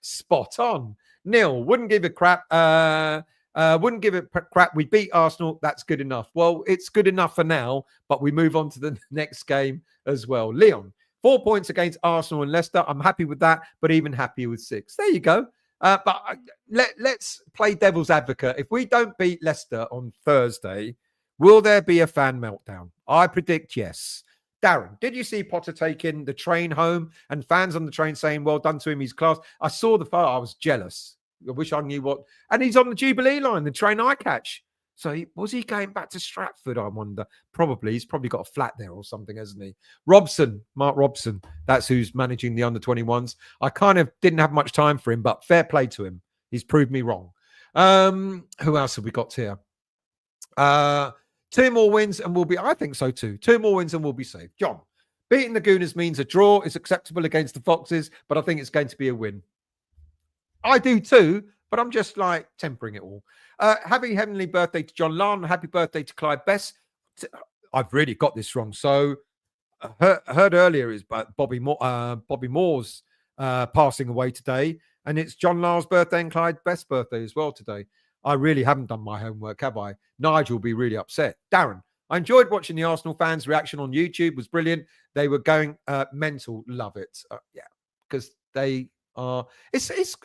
Spot on. Neil, wouldn't give a crap. Wouldn't give it crap. We beat Arsenal. That's good enough. Well, it's good enough for now, but we move on to the next game as well. Leon, 4 points against Arsenal and Leicester. I'm happy with that, but even happier with 6. There you go. But let's play devil's advocate. If we don't beat Leicester on Thursday, will there be a fan meltdown? I predict yes. Darren, did you see Potter taking the train home and fans on the train saying, well done to him, he's class? I saw the photo. I was jealous. I wish I knew what. And he's on the Jubilee line, the train I catch. So was he going back to Stratford, I wonder? Probably. He's probably got a flat there or something, hasn't he? Mark Robson, that's who's managing the under-21s. I kind of didn't have much time for him, but fair play to him. He's proved me wrong. Who else have we got here? 2 more wins and we'll be, I think so too. 2 more wins and we'll be safe. John, beating the Gooners means a draw is acceptable against the Foxes, but I think it's going to be a win. I do too, but I'm just like tempering it all. Happy heavenly birthday to John Larn. Happy birthday to Clyde Bess. I've really got this wrong. So heard earlier is Bobby Moore's passing away today, and it's John Larn's birthday and Clyde Bess' birthday as well today. I really haven't done my homework, have I? Nigel will be really upset. Darren, I enjoyed watching the Arsenal fans' reaction on YouTube. It was brilliant. They were going mental. Love it. Yeah, because they are. It's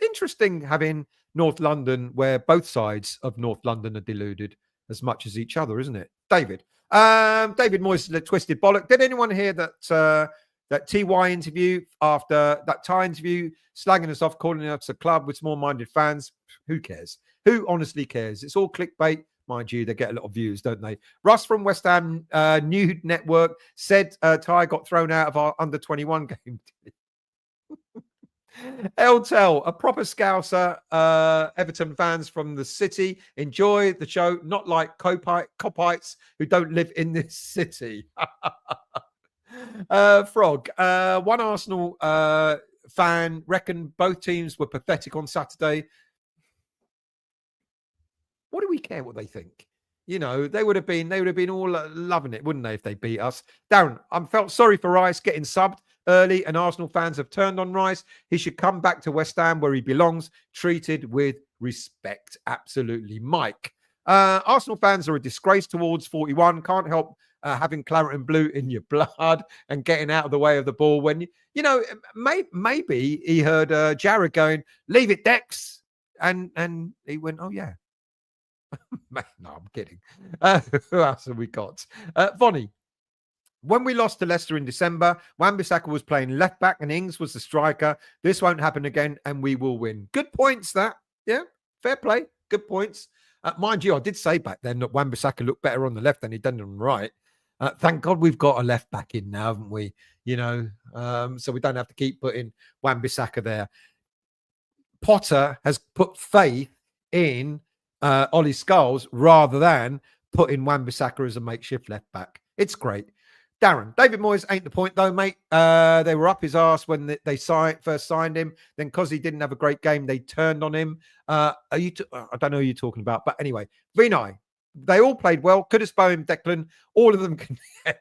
interesting having North London where both sides of North London are deluded as much as each other, isn't it? David Moyes, twisted bollock. Did anyone hear that that TY interview after that Thai interview, slagging us off, calling us a club with small-minded fans? Who cares? Who honestly cares? It's all clickbait. Mind you, they get a lot of views, don't they? Russ from West Ham Nude Network said Ty got thrown out of our under-21 game. Eltel, a proper Scouser, Everton fans from the city. Enjoy the show, not like Copites who don't live in this city. Frog, one Arsenal fan reckon both teams were pathetic on Saturday. What do we care what they think? You know, they would have been all loving it, wouldn't they, if they beat us? Darren, I felt sorry for Rice getting subbed early, and Arsenal fans have turned on Rice. He should come back to West Ham where he belongs, treated with respect. Absolutely. Mike, Arsenal fans are a disgrace towards 41. Can't help having claret and blue in your blood and getting out of the way of the ball when, you know, maybe he heard Jared going, leave it, Dex. And he went, oh, yeah. No, I'm kidding. Who else have we got? Vonnie. When we lost to Leicester in December, Wan-Bissaka was playing left back and Ings was the striker. This won't happen again and we will win. Good points, that. Yeah, fair play. Good points. Mind you, I did say back then that Wan-Bissaka looked better on the left than he'd done on the right. Thank God we've got a left back in now, haven't we? You know, so we don't have to keep putting Wan-Bissaka there. Potter has put faith in Ollie Scarles rather than putting Wan-Bissaka as a makeshift left back. It's great. Darren, David Moyes ain't the point though, mate. They were up his arse when they first signed him. Then because he didn't have a great game, they turned on him. I don't know who you're talking about, but anyway, Vinay, they all played well. Kudus, Bowen, Declan, all of them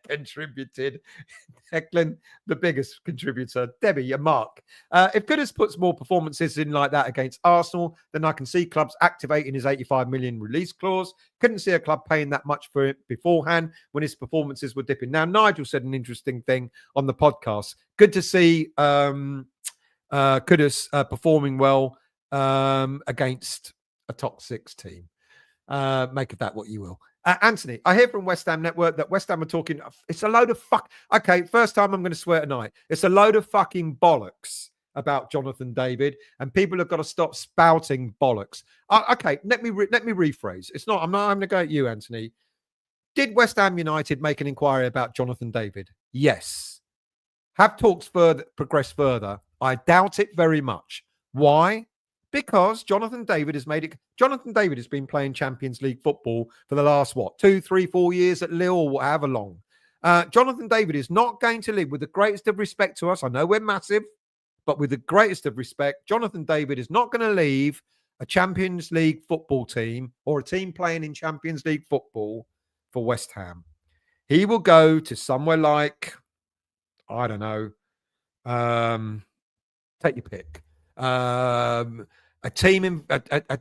contributed. Declan, the biggest contributor. Debbie and Mark. If Kudus puts more performances in like that against Arsenal, then I can see clubs activating his 85 million release clause. Couldn't see a club paying that much for it beforehand when his performances were dipping. Now, Nigel said an interesting thing on the podcast. Good to see Kudus performing well against a top 6 team. Make of that what you will. Anthony, I hear from West Ham Network that West Ham are talking. It's a load of fuck. Okay, first time I'm going to swear tonight. It's a load of fucking bollocks about Jonathan David, and people have got to stop spouting bollocks. Okay, let me rephrase. It's not. I'm going to go at you, Anthony. Did West Ham United make an inquiry about Jonathan David? Yes. Have talks progressed further? I doubt it very much. Why? Because Jonathan David has made it. Jonathan David has been playing Champions League football for the last, 2, 3, 4 years at Lille or however long. Jonathan David is not going to live with the greatest of respect to us. I know we're massive, but with the greatest of respect, Jonathan David is not going to leave a Champions League football team or a team playing in Champions League football for West Ham. He will go to somewhere like, I don't know, take your pick. A team in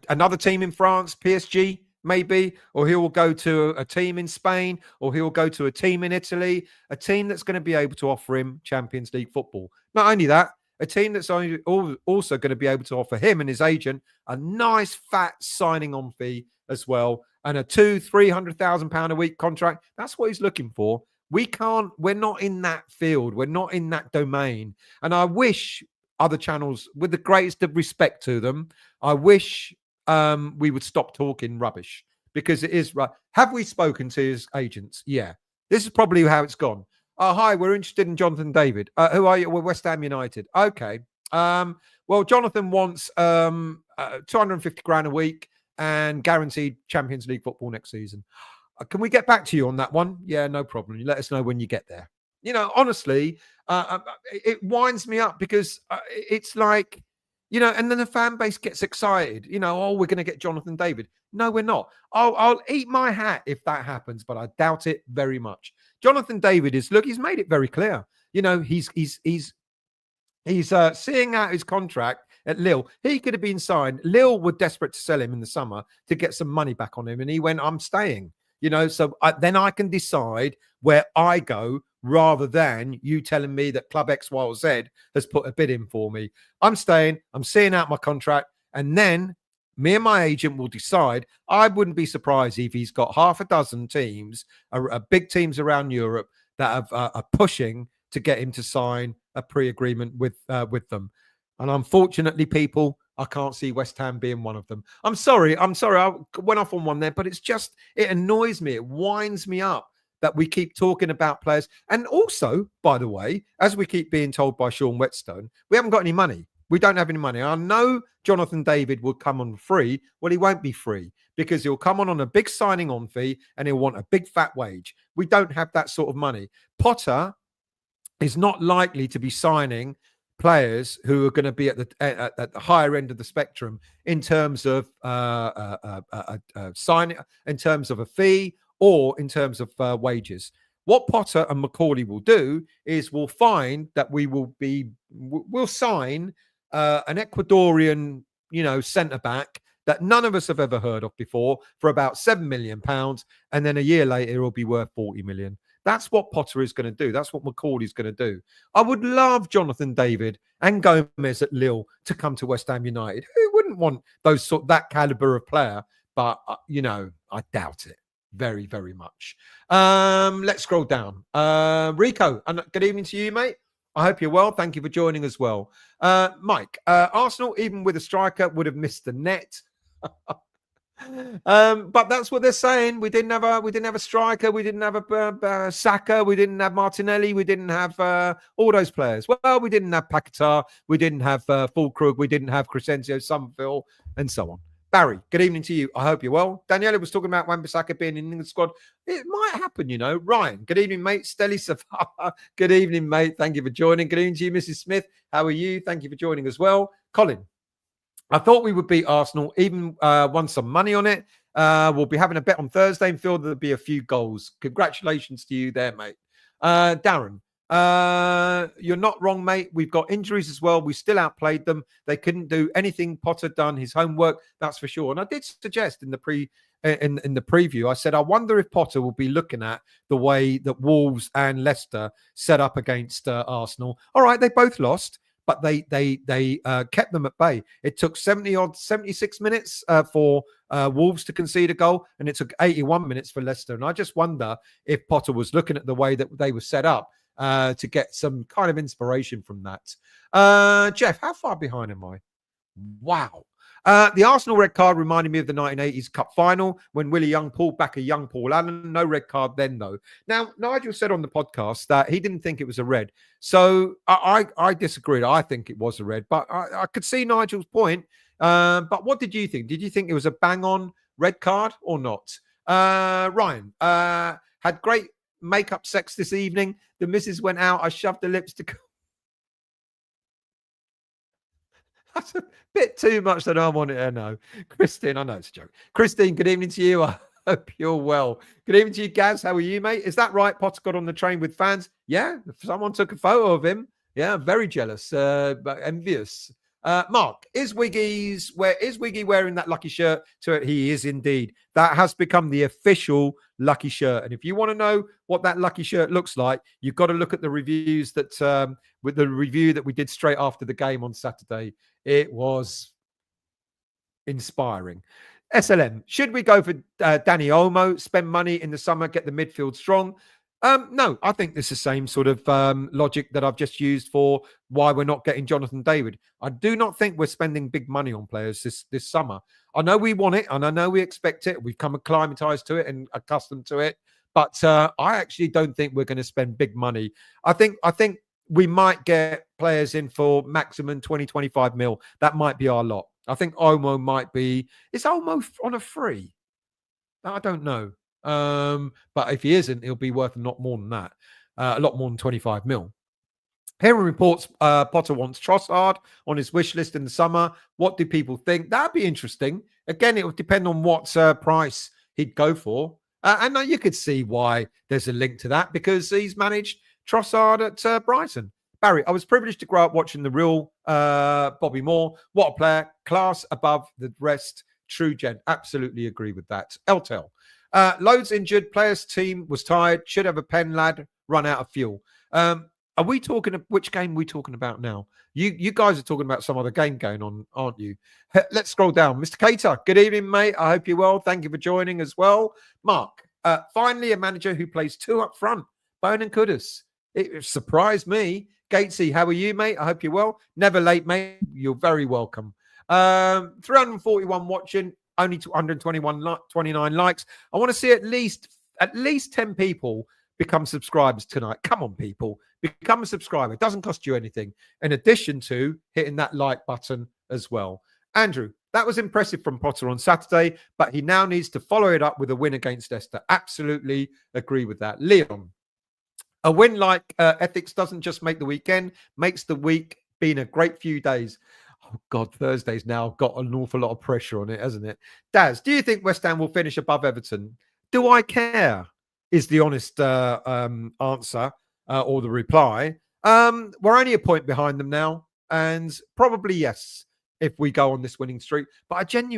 another team in France, PSG maybe, or he will go to a team in Spain, or he will go to a team in Italy, a team that's going to be able to offer him Champions League football. Not only that, a team that's also going to be able to offer him and his agent a nice fat signing on fee as well, and a £200,000-300,000 a week contract. That's what he's looking for. We're not in that field. We're not in that domain. And I wish other channels, with the greatest of respect to them, I wish we would stop talking rubbish, because it is right. Have we spoken to his agents? Yeah. This is probably how it's gone. Oh, hi, we're interested in Jonathan David. Who are you? We're West Ham United. Okay. Well, Jonathan wants 250 grand a week and guaranteed Champions League football next season. Can we get back to you on that one? Yeah, no problem. You let us know when you get there. You know, honestly, it winds me up, because it's like, you know, and then the fan base gets excited. You know, oh, we're going to get Jonathan David. No, we're not. I'll eat my hat if that happens, but I doubt it very much. Jonathan David he's made it very clear. You know, he's seeing out his contract at Lille. He could have been signed. Lille were desperate to sell him in the summer to get some money back on him, and he went, I'm staying. You know, so then I can decide where I go, rather than you telling me that Club X, Y, or Z has put a bid in for me. I'm staying. I'm seeing out my contract. And then me and my agent will decide. I wouldn't be surprised if he's got half a dozen teams, big teams around Europe, that are pushing to get him to sign a pre-agreement with them. And unfortunately, people, I can't see West Ham being one of them. I'm sorry. I went off on one there, but it's just, it annoys me. It winds me up that we keep talking about players. And also, by the way, as we keep being told by Sean Whetstone, we haven't got any money. We don't have any money. I know Jonathan David will come on free. Well, he won't be free because he'll come on a big signing on fee and he'll want a big fat wage. We don't have that sort of money. Potter is not likely to be signing players who are going to be at the higher end of the spectrum in terms of signing, in terms of a fee, or in terms of wages. What Potter and Macaulay will do is we'll find that we'll sign an Ecuadorian, centre back that none of us have ever heard of before for about £7 million, and then a year later it'll be worth 40 million. That's what Potter is going to do. That's what Macaulay's going to do. I would love Jonathan David and Gomez at Lille to come to West Ham United. Who wouldn't want that caliber of player? But I doubt it very, very much. Let's scroll down. Rico, and good evening to you, mate. I hope you're well. Thank you for joining as well. Mike, Arsenal, even with a striker, would have missed the net. But that's what they're saying. We didn't have a striker. We didn't have a Saka. We didn't have Martinelli. We didn't have all those players. Well, we didn't have Paqueta. We didn't have Fulkrug. We didn't have Crescencio, Somerville, and so on. Barry, good evening to you. I hope you're well. Daniela was talking about Wan-Bissaka being in the squad. It might happen, Ryan, good evening, mate. Stelly Safar, good evening, mate. Thank you for joining. Good evening to you, Mrs. Smith. How are you? Thank you for joining as well. Colin, I thought we would beat Arsenal, even won some money on it. We'll be having a bet on Thursday and feel there'll be a few goals. Congratulations to you there, mate. Darren, you're not wrong, mate. We've got injuries as well. We still outplayed them. They couldn't do anything. Potter done his homework, that's for sure. And I did suggest in the preview, I said, I wonder if Potter will be looking at the way that Wolves and Leicester set up against Arsenal. All right, they both lost, but they kept them at bay. It took 76 minutes for Wolves to concede a goal, and it took 81 minutes for Leicester. And I just wonder if Potter was looking at the way that they were set up to get some kind of inspiration from that. Jeff, how far behind am I? Wow. The Arsenal red card reminded me of the 1980s Cup final when Willie Young pulled back a young Paul Allen. No red card then, though. Now, Nigel said on the podcast that he didn't think it was a red. So I disagreed. I think it was a red, but I could see Nigel's point. But what did you think? Did you think it was a bang-on red card or not? Ryan, had great makeup sex this evening. The missus went out. I shoved the lipstick. That's a bit too much that I wanted to know. Christine, I know it's a joke. Christine, good evening to you. I hope you're well. Good evening to you, Gaz. How are you, mate? Is that right? Potter got on the train with fans? Yeah, someone took a photo of him. Yeah, very jealous, but envious. Mark, is Wiggy wearing that lucky shirt? He is indeed. That has become the official lucky shirt. And if you want to know what that lucky shirt looks like, you've got to look at the reviews with the review that we did straight after the game on Saturday. It was inspiring. SLM, should we go for Danny Olmo, spend money in the summer, get the midfield strong? No, I think it's the same sort of logic that I've just used for why we're not getting Jonathan David. I do not think we're spending big money on players this summer. I know we want it and I know we expect it. We've come acclimatized to it and accustomed to it. But I actually don't think we're going to spend big money. I think we might get players in for maximum 20-25 mil. That might be our lot. I think Olmo might be. Is Olmo on a free? I don't know. But if he isn't, he'll be worth a lot more than that. A lot more than 25 mil. Hearing reports Potter wants Trossard on his wish list in the summer. What do people think? That'd be interesting. Again, it would depend on what price he'd go for. And you could see why there's a link to that because he's managed Trossard at Brighton. Barry, I was privileged to grow up watching the real Bobby Moore. What a player. Class above the rest. True gent. Absolutely agree with that. Eltel. Loads injured. Players' team was tired. Should have a pen, lad. Run out of fuel. Are we talking? Which game are we talking about now? You guys are talking about some other game going on, aren't you? Let's scroll down. Mr. Cater, good evening, mate. I hope you're well. Thank you for joining as well. Mark, finally a manager who plays two up front. Bone and Kudus. It surprised me. Gatesy, how are you, mate? I hope you're well. Never late, mate. You're very welcome. 341 watching. Only 29 likes. I want to see at least 10 people become subscribers tonight. Come on, people. Become a subscriber. It doesn't cost you anything, in addition to hitting that like button as well. Andrew, that was impressive from Potter on Saturday, but he now needs to follow it up with a win against Leicester. Absolutely agree with that. Leon, a win like Ethics doesn't just make the weekend, makes the week. Been a great few days. Oh, God, Thursday's now got an awful lot of pressure on it, hasn't it? Daz, do you think West Ham will finish above Everton? Do I care? Is the honest answer or the reply. We're only a point behind them now, and probably yes, if we go on this winning streak. But I don't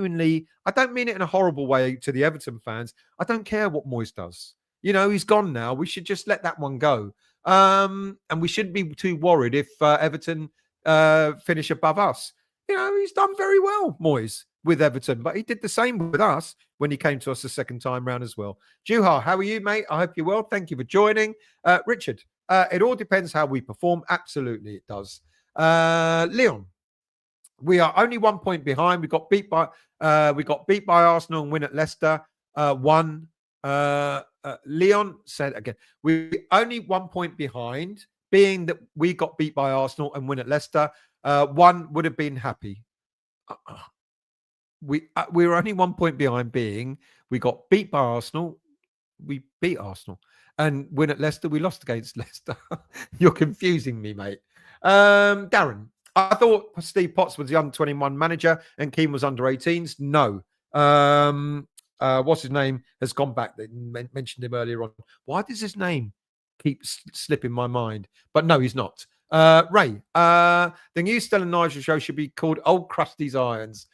mean it in a horrible way to the Everton fans. I don't care what Moyes does. He's gone now. We should just let that one go. And we shouldn't be too worried if Everton finish above us. He's done very well, Moyes, with Everton, but he did the same with us when he came to us the second time round as well. Juha, how are you, mate? I hope you're well. Thank you for joining. Richard, it all depends how we perform. Absolutely, it does. Leon, we are only 1 point behind. We got beat by Arsenal and win at Leicester. Leon said again, we're only 1 point behind, being that we got beat by Arsenal and win at Leicester. One would have been happy. We were only 1 point behind, being we got beat by Arsenal. We beat Arsenal and win at Leicester. We lost against Leicester. You're confusing me, mate. Darren, I thought Steve Potts was the under-21 manager and Keane was under 18s. No. What's his name has gone back. They mentioned him earlier on. Why does his name keep slipping my mind? But no, he's not. Ray, the new Stella Nigel show should be called Old Krusty's Irons.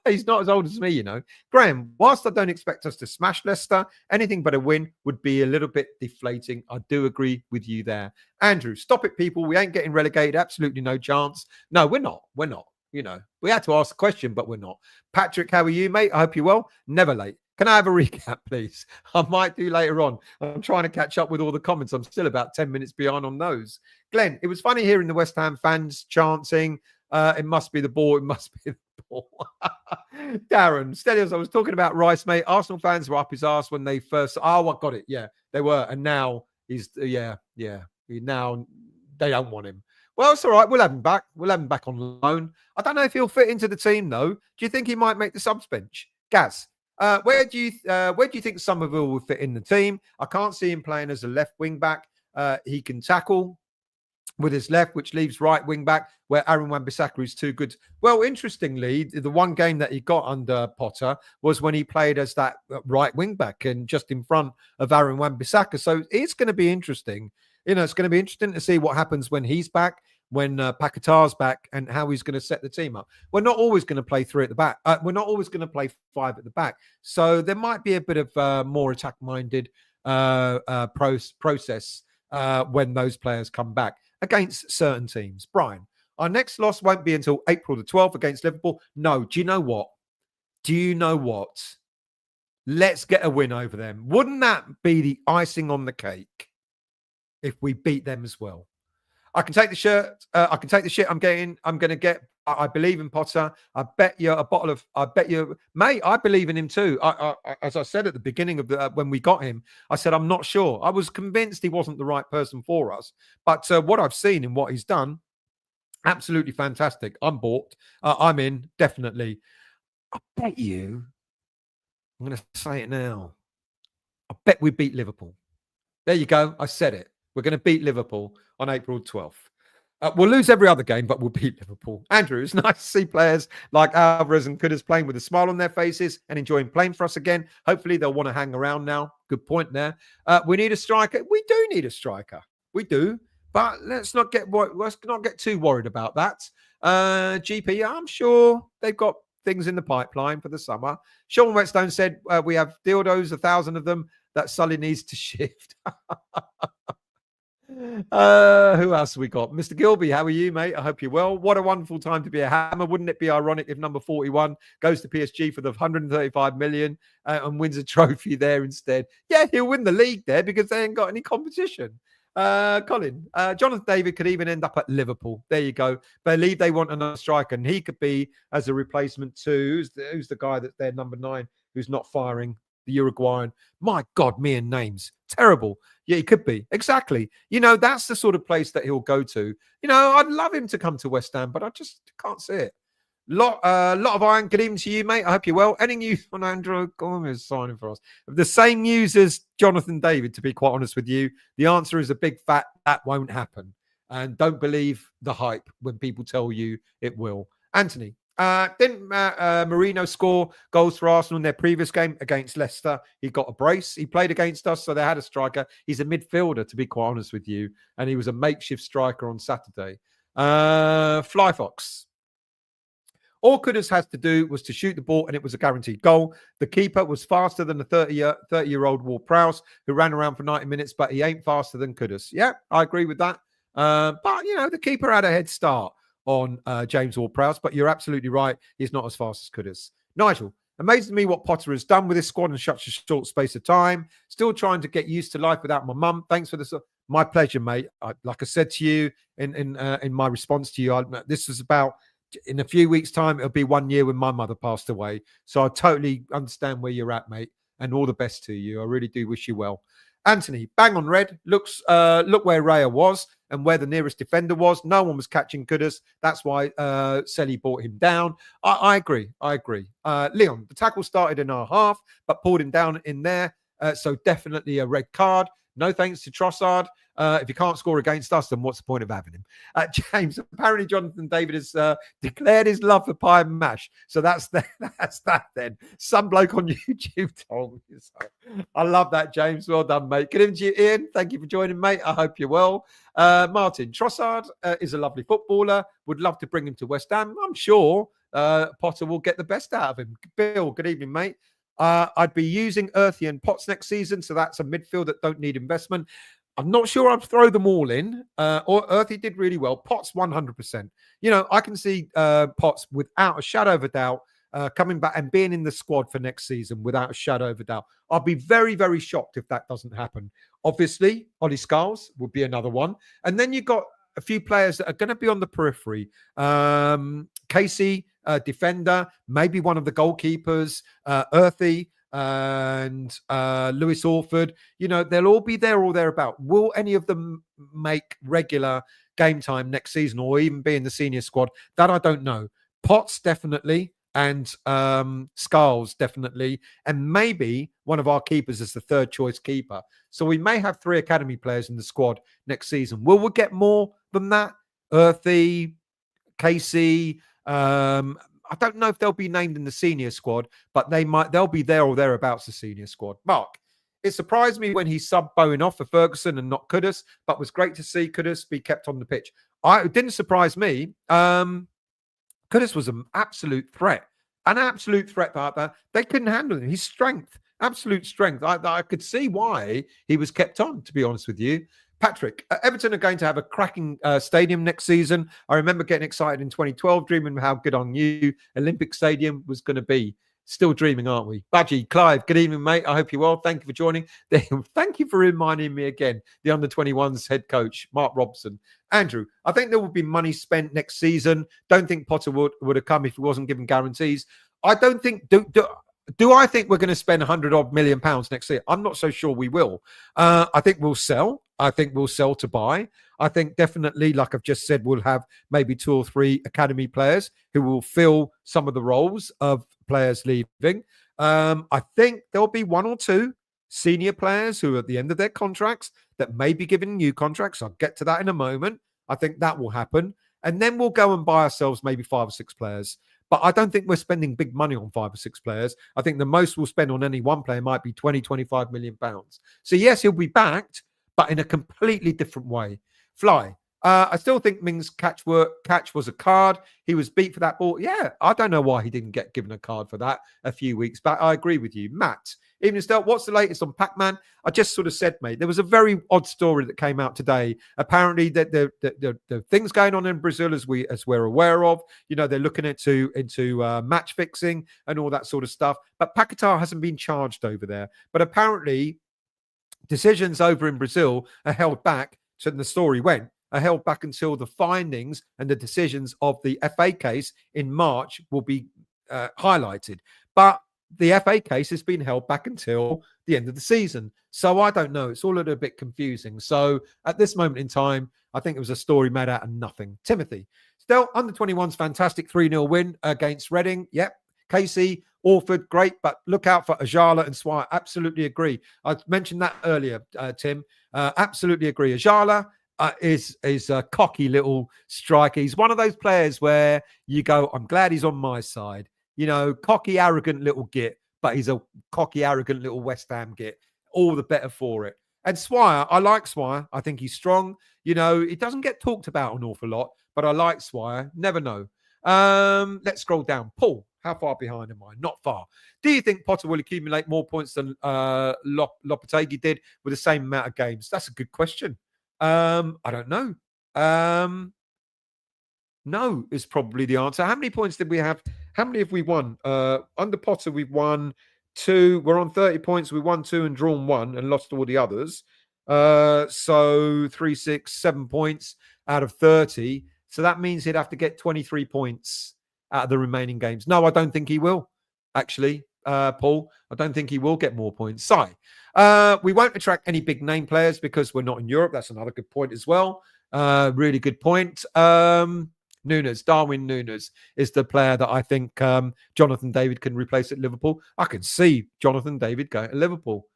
He's not as old as me, Graham, whilst I don't expect us to smash Leicester, anything but a win would be a little bit deflating. I do agree with you there. Andrew, stop it, people. We ain't getting relegated. Absolutely no chance. No, we're not. We're not. We had to ask the question, but we're not. Patrick, how are you, mate? I hope you're well. Never late. Can I have a recap, please? I might do later on. I'm trying to catch up with all the comments. I'm still about 10 minutes behind on those. Glenn, it was funny hearing the West Ham fans chanting, it must be the ball, it must be the ball. Darren, Stelios, I was talking about Rice, mate. Arsenal fans were up his arse when they first... Oh, I got it. Yeah, they were. And now he's... Yeah. Now they don't want him. Well, it's all right. We'll have him back. We'll have him back on loan. I don't know if he'll fit into the team, though. Do you think he might make the subs bench? Gaz, where do you think Somerville will fit in the team? I can't see him playing as a left wing back. He can tackle with his left, which leaves right wing back where Aaron Wan-Bissaka is too good. Well, interestingly, the one game that he got under Potter was when he played as that right wing back and just in front of Aaron Wan-Bissaka. So it's going to be interesting. It's going to be interesting to see what happens when he's back, when Paqueta's back, and how he's going to set the team up. We're not always going to play three at the back. We're not always going to play five at the back. So there might be a bit of more attack-minded process when those players come back against certain teams. Brian, our next loss won't be until April the 12th against Liverpool. No, do you know what? Let's get a win over them. Wouldn't that be the icing on the cake if we beat them as well? I can take the shirt. I can take the shit I'm going to get. I believe in Potter. I bet you, mate, I believe in him too. As I said at the beginning of when we got him, I said, I'm not sure. I was convinced he wasn't the right person for us. But what I've seen and what he's done, absolutely fantastic. I'm bought. I'm in, definitely. I bet you, I'm going to say it now. I bet we beat Liverpool. There you go. I said it. We're going to beat Liverpool on April 12th. We'll lose every other game, but we'll beat Liverpool. Andrew, it's nice to see players like Alvarez and Kudus playing with a smile on their faces and enjoying playing for us again. Hopefully, they'll want to hang around now. Good point there. We need a striker. We do need a striker. We do. But let's not get too worried about that. GP, I'm sure they've got things in the pipeline for the summer. Sean Whetstone said we have dildos, 1,000 of them, that Sully needs to shift. Who else have we got? Mr. Gilby, how are you, mate? I hope you're well. What a wonderful time to be a Hammer. Wouldn't it be ironic if number 41 goes to PSG for the 135 million and wins a trophy there instead? Yeah, he'll win the league there because they ain't got any competition. Colin, Jonathan David could even end up at Liverpool. There you go. Believe they want another striker, and he could be as a replacement to who's the guy that's their number 9 who's not firing. the Uruguayan. My God, me and names. Terrible. Yeah, he could be. Exactly. That's the sort of place that he'll go to. I'd love him to come to West Ham, but I just can't see it. Lot of iron. Good evening to you, mate. I hope you're well. Any news on Andrew Gomez signing for us? The same news as Jonathan David, to be quite honest with you. The answer is a big fat that won't happen. And don't believe the hype when people tell you it will. Anthony, didn't Marino score goals for Arsenal in their previous game against Leicester? He got a brace. He played against us, so they had a striker. He's a midfielder, to be quite honest with you. And he was a makeshift striker on Saturday. Fly Fox. All Kudus has to do was to shoot the ball, and it was a guaranteed goal. The keeper was faster than the 30-year-old Ward-Prowse, who ran around for 90 minutes, but he ain't faster than Kudus. Yeah, I agree with that. But, the keeper had a head start on James Ward-Prowse, but you're absolutely right. He's not as fast as Kudus. Nigel, amazing to me what Potter has done with his squad in such a short space of time. Still trying to get used to life without my mum. Thanks for this. My pleasure, mate. Like I said to you in my response to you, this was about... in a few weeks' time, it'll be 1 year when my mother passed away. So I totally understand where you're at, mate, and all the best to you. I really do wish you well. Anthony, bang on red. Look where Raya was and where the nearest defender was. No one was catching Kudus. That's why Selly brought him down. I agree. Leon, the tackle started in our half, but pulled him down in there. So definitely a red card. No thanks to Trossard. If you can't score against us, then what's the point of having him? James, apparently Jonathan David has declared his love for pie and mash. So that's that then. Some bloke on YouTube told me so. I love that, James. Well done, mate. Good evening to you, Ian. Thank you for joining, mate. I hope you're well. Martin, Trossard is a lovely footballer. Would love to bring him to West Ham. I'm sure Potter will get the best out of him. Bill, good evening, mate. I'd be using Earthy and Potts next season, so that's a midfield that don't need investment. I'm not sure I'd throw them all in. Or Earthy did really well. Potts 100%. I can see Potts without a shadow of a doubt coming back and being in the squad for next season without a shadow of a doubt. I'll be very, very shocked if that doesn't happen. Obviously, Ollie Scarles would be another one. And then you've got a few players that are going to be on the periphery. Casey, defender, maybe one of the goalkeepers, Earthy, and Lewis Orford. They'll all be there or thereabout. Will any of them make regular game time next season or even be in the senior squad? That I don't know. Potts definitely, and Scarles definitely, and maybe one of our keepers is the third choice keeper. So we may have 3 academy players in the squad next season. Will we get more than that? Earthy, Casey, I don't know if they'll be named in the senior squad, but they'll be there or thereabouts the senior squad. Mark, it surprised me when he subbed Bowen off for Ferguson and not Kudus, but was great to see Kudus be kept on the pitch. It didn't surprise me. Kudus was an absolute threat. An absolute threat that they couldn't handle him. His strength, absolute strength. I could see why he was kept on, to be honest with you. Patrick, Everton are going to have a cracking stadium next season. I remember getting excited in 2012, dreaming how good I knew Olympic Stadium was going to be. Still dreaming, aren't we? Budgie, Clive, good evening, mate. I hope you're well. Thank you for joining. Thank you for reminding me again, the under-21s head coach, Mark Robson. Andrew, I think there will be money spent next season. Don't think Potter would have come if he wasn't given guarantees. I don't think... Do I think we're going to spend £100 million next year? I'm not so sure we will. I think we'll sell. I think we'll sell to buy. I think definitely, like I've just said, we'll have maybe 2 or 3 academy players who will fill some of the roles of players leaving. I think there'll be 1 or 2 senior players who are at the end of their contracts that may be given new contracts. I'll get to that in a moment. I think that will happen. And then we'll go and buy ourselves maybe 5 or 6 players. But I don't think we're spending big money on 5 or 6 players. I think the most we'll spend on any one player might be 20, 25 million pounds. So yes, he'll be backed, but in a completely different way. Fly. I still think Ming's catch was a card. He was beat for that ball. Yeah, I don't know why he didn't get given a card for that a few weeks back. I agree with you. Matt, Evening Star, what's the latest on Pac-Man? I just sort of said, mate, there was a very odd story that came out today. Apparently, that the things going on in Brazil, as we're aware of, they're looking into match fixing and all that sort of stuff. But Paqueta hasn't been charged over there. But apparently, decisions over in Brazil are held back. So the story went. Are held back until the findings and the decisions of the FA case in March will be highlighted. But the FA case has been held back until the end of the season. So I don't know. It's all a little bit confusing. So at this moment in time, I think it was a story made out of nothing. Timothy, still under 21's fantastic 3-0 win against Reading. Yep. Casey, Orford, great, but look out for Ajala and Swire. Absolutely agree. I mentioned that earlier, Tim. Absolutely agree. Ajala is a cocky little striker. He's one of those players where you go, I'm glad he's on my side. You know, cocky, arrogant little git, but he's a cocky, arrogant little West Ham git. All the better for it. And Swire, I like Swire. I think he's strong. You know, it doesn't get talked about an awful lot, but I like Swire. Never know. Let's scroll down. Paul, how far behind am I? Not far. Do you think Potter will accumulate more points than Lopetegui did with the same amount of games? That's a good question. I don't know. No is probably the answer. How many points did we have? How many have we won? Under Potter, we've won 2. We're on 30 points. We won 2 and drawn 1 and lost all the others. So 3, 6, 7 points out of 30. So that means he'd have to get 23 points out of the remaining games. No, I don't think he will, actually, Paul. I don't think he will get more points. Si, we won't attract any big name players because we're not in Europe. That's another good point as well. Really good point. Nunes, Darwin Nunes is the player that I think Jonathan David can replace at Liverpool. I can see Jonathan David going to Liverpool.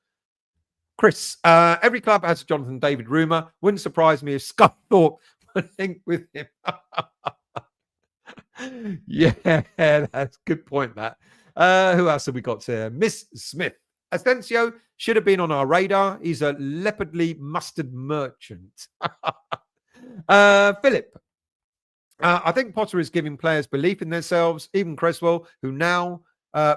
Chris, every club has a Jonathan David rumour. Wouldn't surprise me if Scunthorpe would link with him. Yeah, that's a good point, Matt. Who else have we got here? Miss Smith. Asensio should have been on our radar. He's a leopardly mustard merchant. Philip. I think Potter is giving players belief in themselves, even Cresswell, who now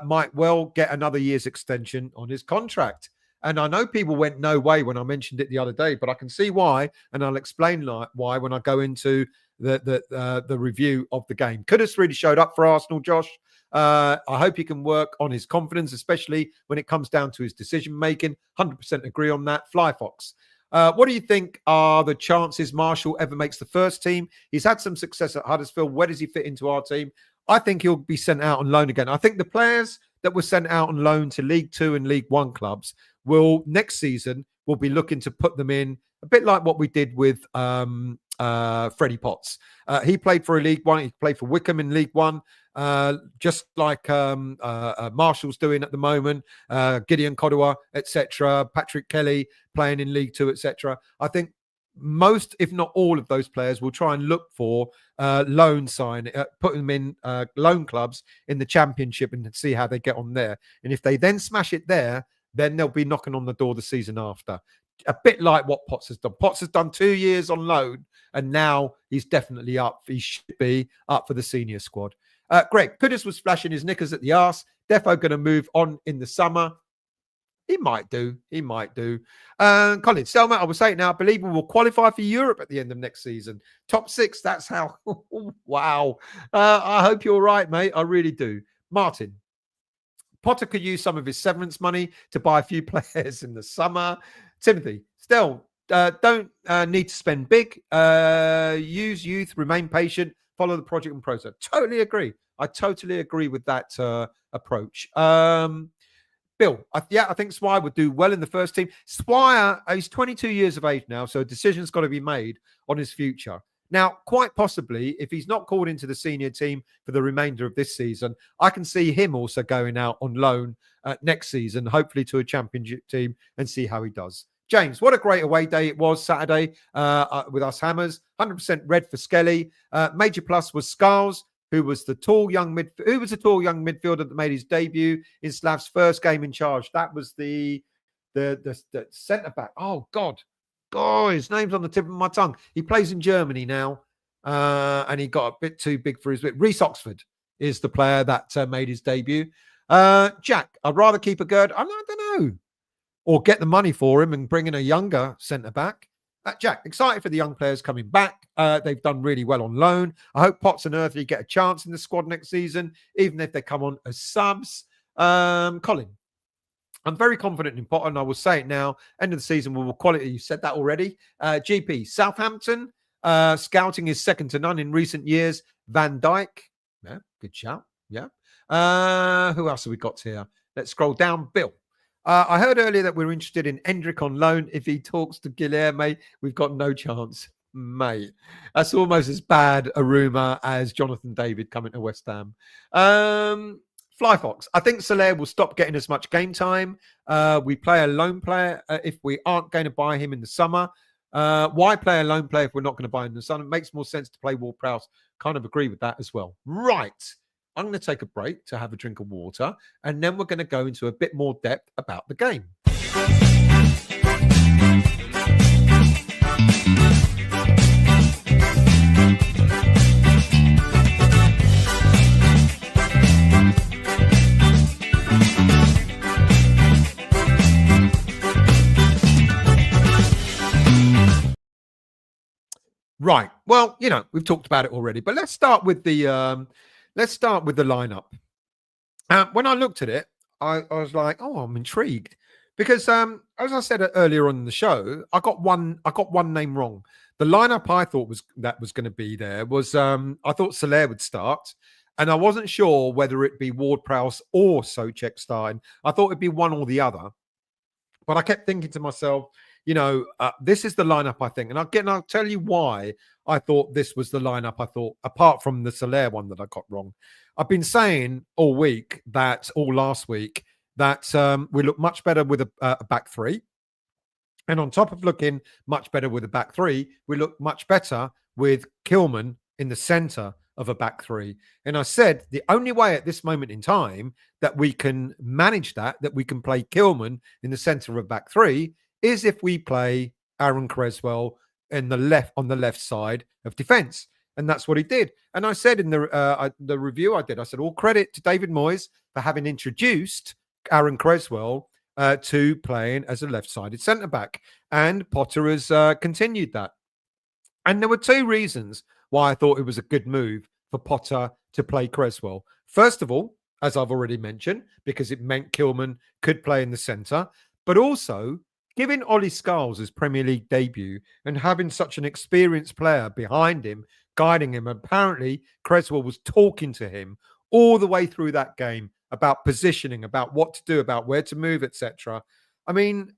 might well get another year's extension on his contract. And I know people went no way when I mentioned it the other day, but I can see why, and I'll explain why when I go into the review of the game. Kudus really showed up for Arsenal, Josh. I hope he can work on his confidence, especially when it comes down to his decision-making. 100% agree on that. Flyfox. What do you think are the chances Marshall ever makes the first team? He's had some success at Huddersfield. Where does he fit into our team? I think he'll be sent out on loan again. I think the players that were sent out on loan to League Two and League One clubs will next season will be looking to put them in a bit like what we did with Freddie Potts. He played for a League One. He played for Wickham in League One, just like Marshall's doing at the moment. Gideon Kodua, etc. Patrick Kelly playing in League Two, etc. I think most, if not all, of those players will try and look for loan sign, put them in loan clubs in the Championship and see how they get on there. And if they then smash it there, then they'll be knocking on the door the season after. A bit like what Potts has done. Potts has done 2 years on loan, and now he's definitely up. He should be up for the senior squad. Greg, Kudus was splashing his knickers at the arse. Defo going to move on in the summer. He might do. He might do. Colin Stelmach, I will say it now. I believe we will qualify for Europe at the end of next season. Top 6, that's how. Wow. I hope you're right, mate. I really do. Martin. Potter could use some of his severance money to buy a few players in the summer. Timothy, still, don't need to spend big. Use youth, remain patient, follow the project and process. Totally agree. I totally agree with that approach. Bill, I think Swire would do well in the first team. Swire, he's 22 years of age now, so a decision's got to be made on his future. Now, quite possibly, if he's not called into the senior team for the remainder of this season, I can see him also going out on loan next season, hopefully to a championship team, and see how he does. James, what a great away day it was Saturday with us Hammers. 100% red for Skelly. Major plus was Scarles, who was the tall young midfielder that made his debut in Slav's first game in charge. That was the centre back. Oh God. His name's on the tip of my tongue. He plays in Germany now, and he got a bit too big for his bit. Reece Oxford is the player that made his debut. Jack, I'd rather keep a Gerd. I don't know. Or get the money for him and bring in a younger centre-back. Jack, excited for the young players coming back. They've done really well on loan. I hope Potts and Earthley get a chance in the squad next season, even if they come on as subs. Colin, I'm very confident in Potter, and I will say it now. End of the season, we will quality. You said that already. GP, Southampton, scouting is second to none in recent years. Van Dijk, yeah, good shout. Yeah. Who else have we got here? Let's scroll down. Bill. I heard earlier that we're interested in Endrick on loan. If he talks to Guilherme, we've got no chance. Mate, that's almost as bad a rumour as Jonathan David coming to West Ham. Flyfox, I think Soler will stop getting as much game time. We play a loan player if we aren't going to buy him in the summer. Why play a loan player if we're not going to buy him in the summer? It makes more sense to play Ward-Prowse. Kind of agree with that as well. Right. I'm going to take a break to have a drink of water, and then we're going to go into a bit more depth about the game. Right. Well, we've talked about it already, but let's start with the lineup. When I looked at it, I was like, "Oh, I'm intrigued," because as I said earlier on in the show, I got one name wrong. The lineup I thought was going to be there was I thought Soler would start, and I wasn't sure whether it be Ward-Prowse or Souček starting. I thought it'd be one or the other, but I kept thinking to myself, this is the lineup I think, and I'll tell you why I thought this was the lineup. I thought, apart from the Soler one that I got wrong, I've been saying all last week, that we look much better with a back three, and on top of looking much better with a back three, we look much better with Kilman in the centre of a back three. And I said the only way at this moment in time that we can manage that we can play Kilman in the centre of a back three is if we play Aaron Creswell on the left side of defence. And that's what he did. And I said in the review I did, I said, all credit to David Moyes for having introduced Aaron Creswell to playing as a left-sided centre-back. And Potter has continued that. And there were two reasons why I thought it was a good move for Potter to play Creswell. First of all, as I've already mentioned, because it meant Kilman could play in the centre, but also giving Ollie Scarles his Premier League debut and having such an experienced player behind him, guiding him. Apparently, Creswell was talking to him all the way through that game about positioning, about what to do, about where to move, etc. I mean,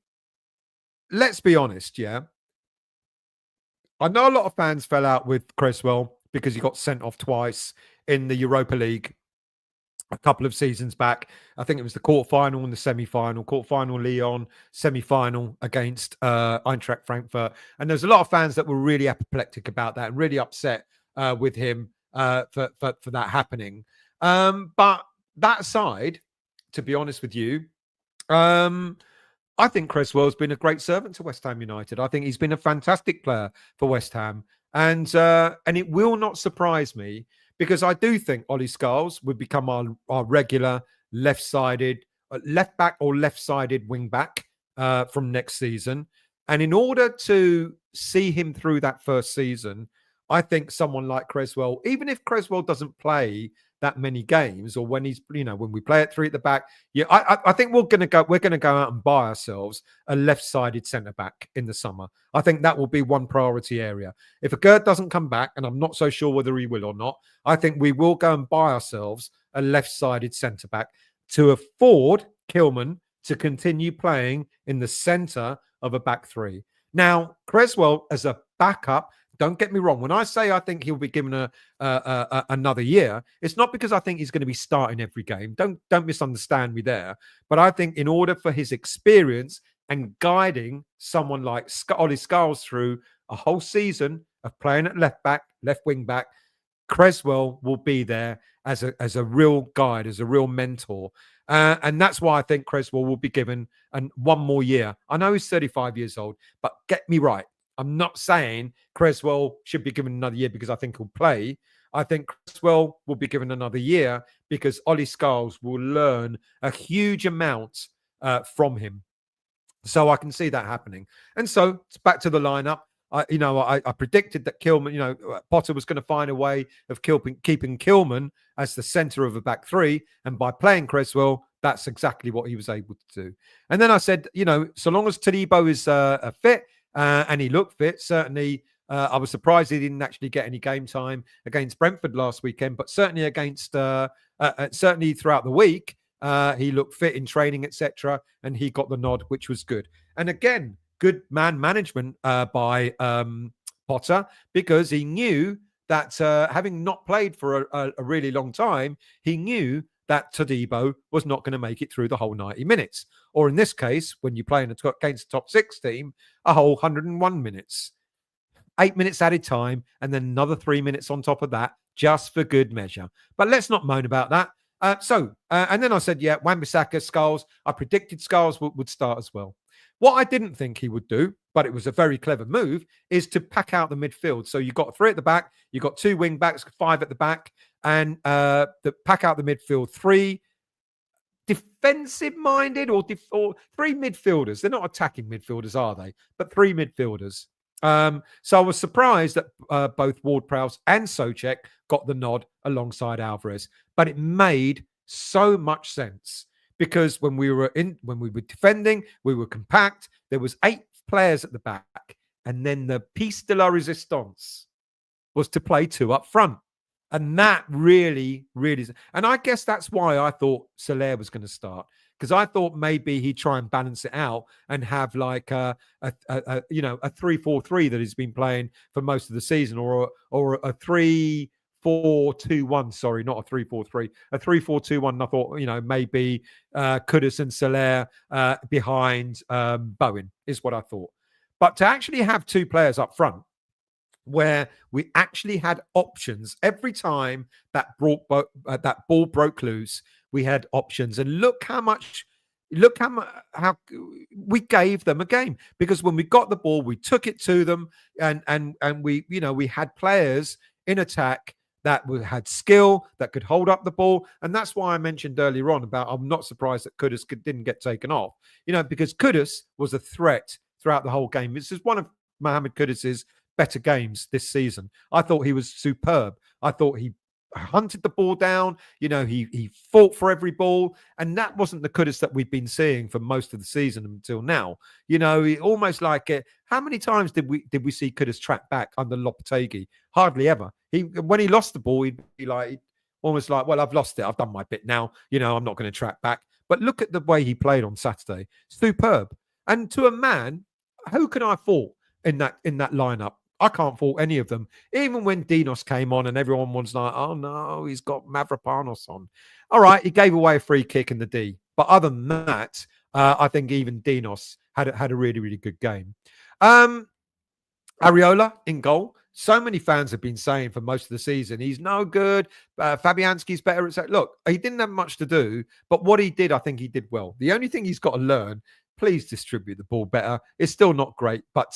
let's be honest, yeah? I know a lot of fans fell out with Creswell because he got sent off twice in the Europa League a couple of seasons back. I think it was the quarterfinal and the semi-final. Quarterfinal Lyon, semi-final against Eintracht Frankfurt. And there's a lot of fans that were really apoplectic about that and really upset with him for that happening. But that aside, to be honest with you, I think Creswell's been a great servant to West Ham United. I think he's been a fantastic player for West Ham. And it will not surprise me, because I do think Ollie Scarles would become our regular left-sided, left back or left-sided wing back from next season. And in order to see him through that first season, I think someone like Creswell, even if Creswell doesn't play that many games, or when he's, when we play at three at the back, I think we're going to go out and buy ourselves a left-sided centre-back in the summer. I think that will be one priority area. If a Gerd doesn't come back, and I'm not so sure whether he will or not, I think we will go and buy ourselves a left-sided centre-back to afford Kilman to continue playing in the centre of a back three. Now, Creswell as a backup, don't get me wrong. When I say I think he'll be given another year, it's not because I think he's going to be starting every game. Don't misunderstand me there. But I think in order for his experience and guiding someone like Ollie Scarles through a whole season of playing at left back, left wing back, Creswell will be there as a real guide, as a real mentor. And that's why I think Creswell will be given one more year. I know he's 35 years old, but get me right. I'm not saying Creswell should be given another year because I think he'll play. I think Creswell will be given another year because Ollie Scarles will learn a huge amount from him. So I can see that happening. And so it's back to the lineup. I predicted that Kilman, Potter was going to find a way of keeping Kilman as the centre of a back three. And by playing Creswell, that's exactly what he was able to do. And then I said, so long as Todibo is fit, and he looked fit, certainly. I was surprised he didn't actually get any game time against Brentford last weekend, but certainly against, certainly throughout the week, He looked fit in training, etc., and he got the nod, which was good. And again, good man management by Potter, because he knew that having not played for a really long time, he knew that Todibo was not going to make it through the whole 90 minutes. Or in this case, when you play against a top 6 team, a whole 101 minutes. 8 minutes added time, and then another 3 minutes on top of that, just for good measure. But let's not moan about that. And then I said, yeah, Wan-Bissaka, Scarles. I predicted Scarles would start as well. What I didn't think he would do, but it was a very clever move, is to pack out the midfield. So you've got 3 at the back, you've got 2 wing backs, 5 at the back, and pack out the midfield. 3 defensive-minded or 3 midfielders. They're not attacking midfielders, are they? But 3 midfielders. So I was surprised that both Ward-Prowse and Souček got the nod alongside Alvarez. But it made so much sense, because when we were defending, we were compact. There was 8 players at the back, and then the piece de la resistance was to play 2 up front. And that really, really... And I guess that's why I thought Soler was going to start, because I thought maybe he'd try and balance it out and have like a 3-4-3 that he's been playing for most of the season, or a 3-4-2-1. Sorry, not a 3-4-3, a 3-4-2-1. I thought, maybe Kudus and Soler behind Bowen is what I thought. But to actually have 2 players up front, where we actually had options every time that ball broke loose, we had options. And look how we gave them a game, because when we got the ball, we took it to them, and we had players in attack that had skill, that could hold up the ball. And that's why I mentioned earlier on about, I'm not surprised that Kudus didn't get taken off, because Kudus was a threat throughout the whole game. This is one of Mohamed Kudus's better games this season. I thought he was superb. I thought he hunted the ball down. He fought for every ball, and that wasn't the Kudus that we've been seeing for most of the season until now. Almost like it. How many times did we see Kudus track back under Lopetegui? Hardly ever. When he lost the ball, he'd be like, almost like, well, I've lost it. I've done my bit now. I'm not going to track back. But look at the way he played on Saturday. Superb. And to a man, who can I fault in that lineup? I can't fault any of them. Even when Dinos came on and everyone was like, oh no, he's got Mavropanos on. All right, he gave away a free kick in the D. But other than that, I think even Dinos had a really, really good game. Areola in goal. So many fans have been saying for most of the season, he's no good. Fabianski's better. Look, he didn't have much to do, but what he did, I think he did well. The only thing he's got to learn, please distribute the ball better. It's still not great, but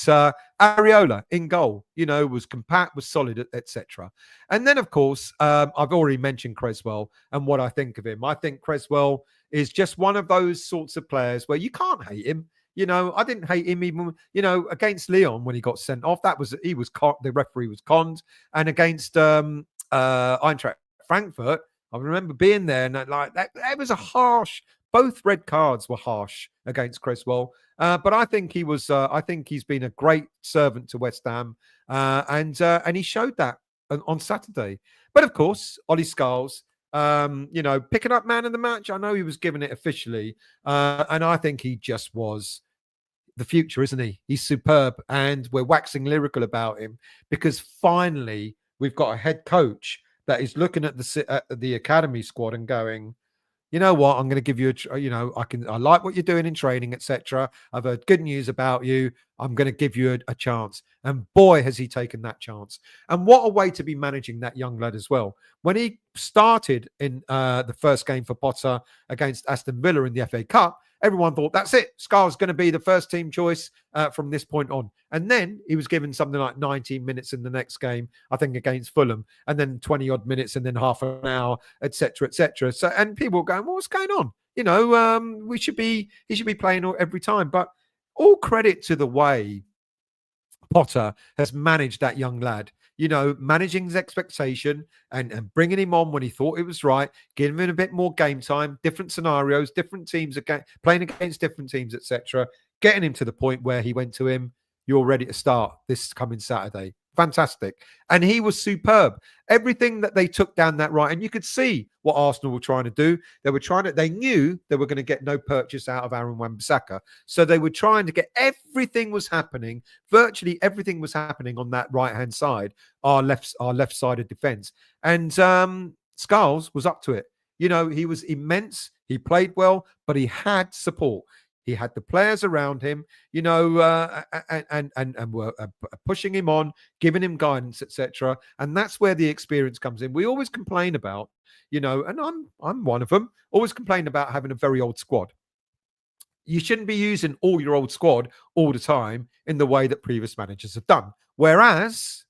Areola in goal, was compact, was solid, etc. And then, of course, I've already mentioned Cresswell and what I think of him. I think Cresswell is just one of those sorts of players where you can't hate him. I didn't hate him even, against Lyon when he got sent off. The referee was conned. And against Eintracht Frankfurt, I remember being there, and that was a harsh. Both red cards were harsh against Cresswell, but I think he was. I think he's been a great servant to West Ham, and he showed that on Saturday. But of course, Ollie Scarles, picking up man of the match. I know he was given it officially, and I think he just was the future, isn't he? He's superb, and we're waxing lyrical about him because finally we've got a head coach that is looking at the academy squad and going, you know what? I'm going to give you I like what you're doing in training, etc. I've heard good news about you. I'm going to give you a chance. And boy, has he taken that chance. And what a way to be managing that young lad as well. When he started in the first game for Potter against Aston Villa in the FA Cup, everyone thought, that's it. Scarles going to be the first team choice from this point on. And then he was given something like 19 minutes in the next game, I think against Fulham, and then 20 odd minutes and then half an hour, etc., etc. So, and people were going, well, what's going on? He should be playing every time. But all credit to the way Potter has managed that young lad. Managing his expectation and bringing him on when he thought it was right, giving him a bit more game time, different scenarios, different teams, playing against different teams, etc. Getting him to the point where he went to him, you're ready to start this coming Saturday. Fantastic. And he was superb. Everything that they took down that right, and you could see what Arsenal were trying to do. They knew they were going to get no purchase out of Aaron Wan-Bissaka. So they were trying to get virtually everything was happening on that right-hand side, our left-sided defense. And Scarles was up to it. He was immense. He played well, but he had support. He had the players around him, and were pushing him on, giving him guidance, etc. And that's where the experience comes in. We always complain about, and I'm one of them, always complain about having a very old squad. You shouldn't be using all your old squad all the time in the way that previous managers have done. Whereas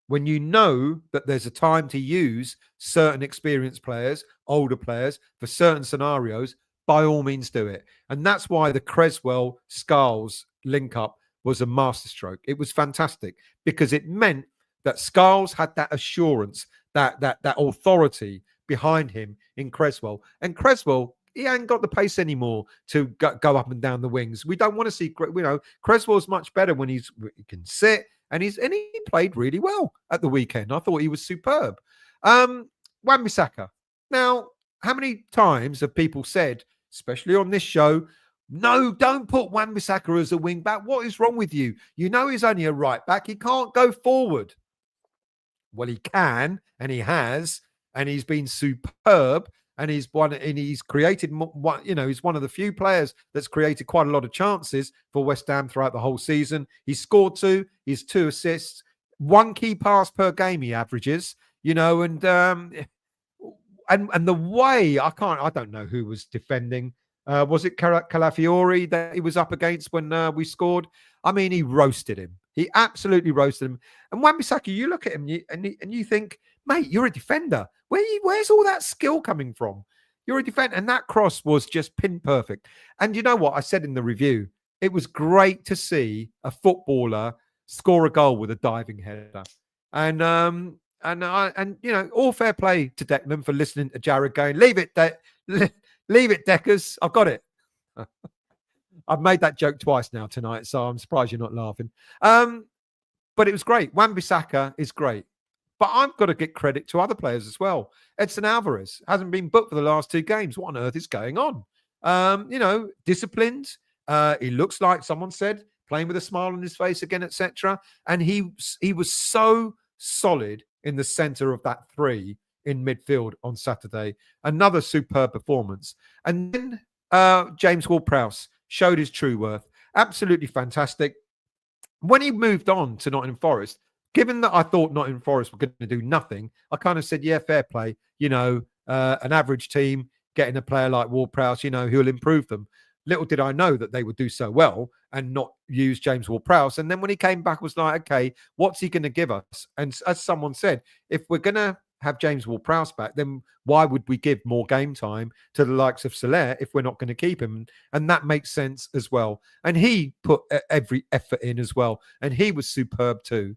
when you know that there's a time to use certain experienced players, older players, for certain scenarios, by all means do it. And that's why the Cresswell-Scarles link-up was a masterstroke. It was fantastic because it meant that Scarles had that assurance, that authority behind him in Cresswell. And Cresswell, he ain't got the pace anymore to go up and down the wings. We don't want to see, Cresswell's much better when he can sit, and he played really well at the weekend. I thought he was superb. Wan-Bissaka. Now, how many times have people said, especially on this show, no, don't put Wan-Bissaka as a wing back. What is wrong with you? He's only a right back. He can't go forward. Well, he can, and he has, and he's been superb. And he's created, he's one of the few players that's created quite a lot of chances for West Ham throughout the whole season. He scored 2, he's 2 assists, 1 key pass per game he averages, and the way I don't know who was defending. Was it Calafiori that he was up against when we scored? I mean, he roasted him. He absolutely roasted him. And Wan-Bissaka, you look at him and you think, mate, you're a defender. Where's all that skill coming from? You're a defender. And that cross was just pin perfect. And you know what I said in the review? It was great to see a footballer score a goal with a diving header. And all fair play to Declan for listening to Jared going, leave it, Deckers. I've got it. I've made that joke twice now tonight, so I'm surprised you're not laughing. But it was great. Wan-Bissaka is great. But I've got to get credit to other players as well. Edson Alvarez hasn't been booked for the last 2 games. What on earth is going on? Disciplined. He looks like, someone said, playing with a smile on his face again, etc. And he was so solid in the centre of that 3 in midfield on Saturday. Another superb performance. And then James Ward-Prowse showed his true worth. Absolutely fantastic. When he moved on to Nottingham Forest, given that I thought Nottingham Forest were going to do nothing, I kind of said, yeah, fair play. An average team getting a player like Ward-Prowse, who'll improve them. Little did I know that they would do so well and not use James Ward-Prowse. And then when he came back, I was like, okay, what's he going to give us? And as someone said, if we're going to have James Ward-Prowse back, then why would we give more game time to the likes of Soler if we're not going to keep him? And that makes sense as well. And he put every effort in as well. And he was superb too.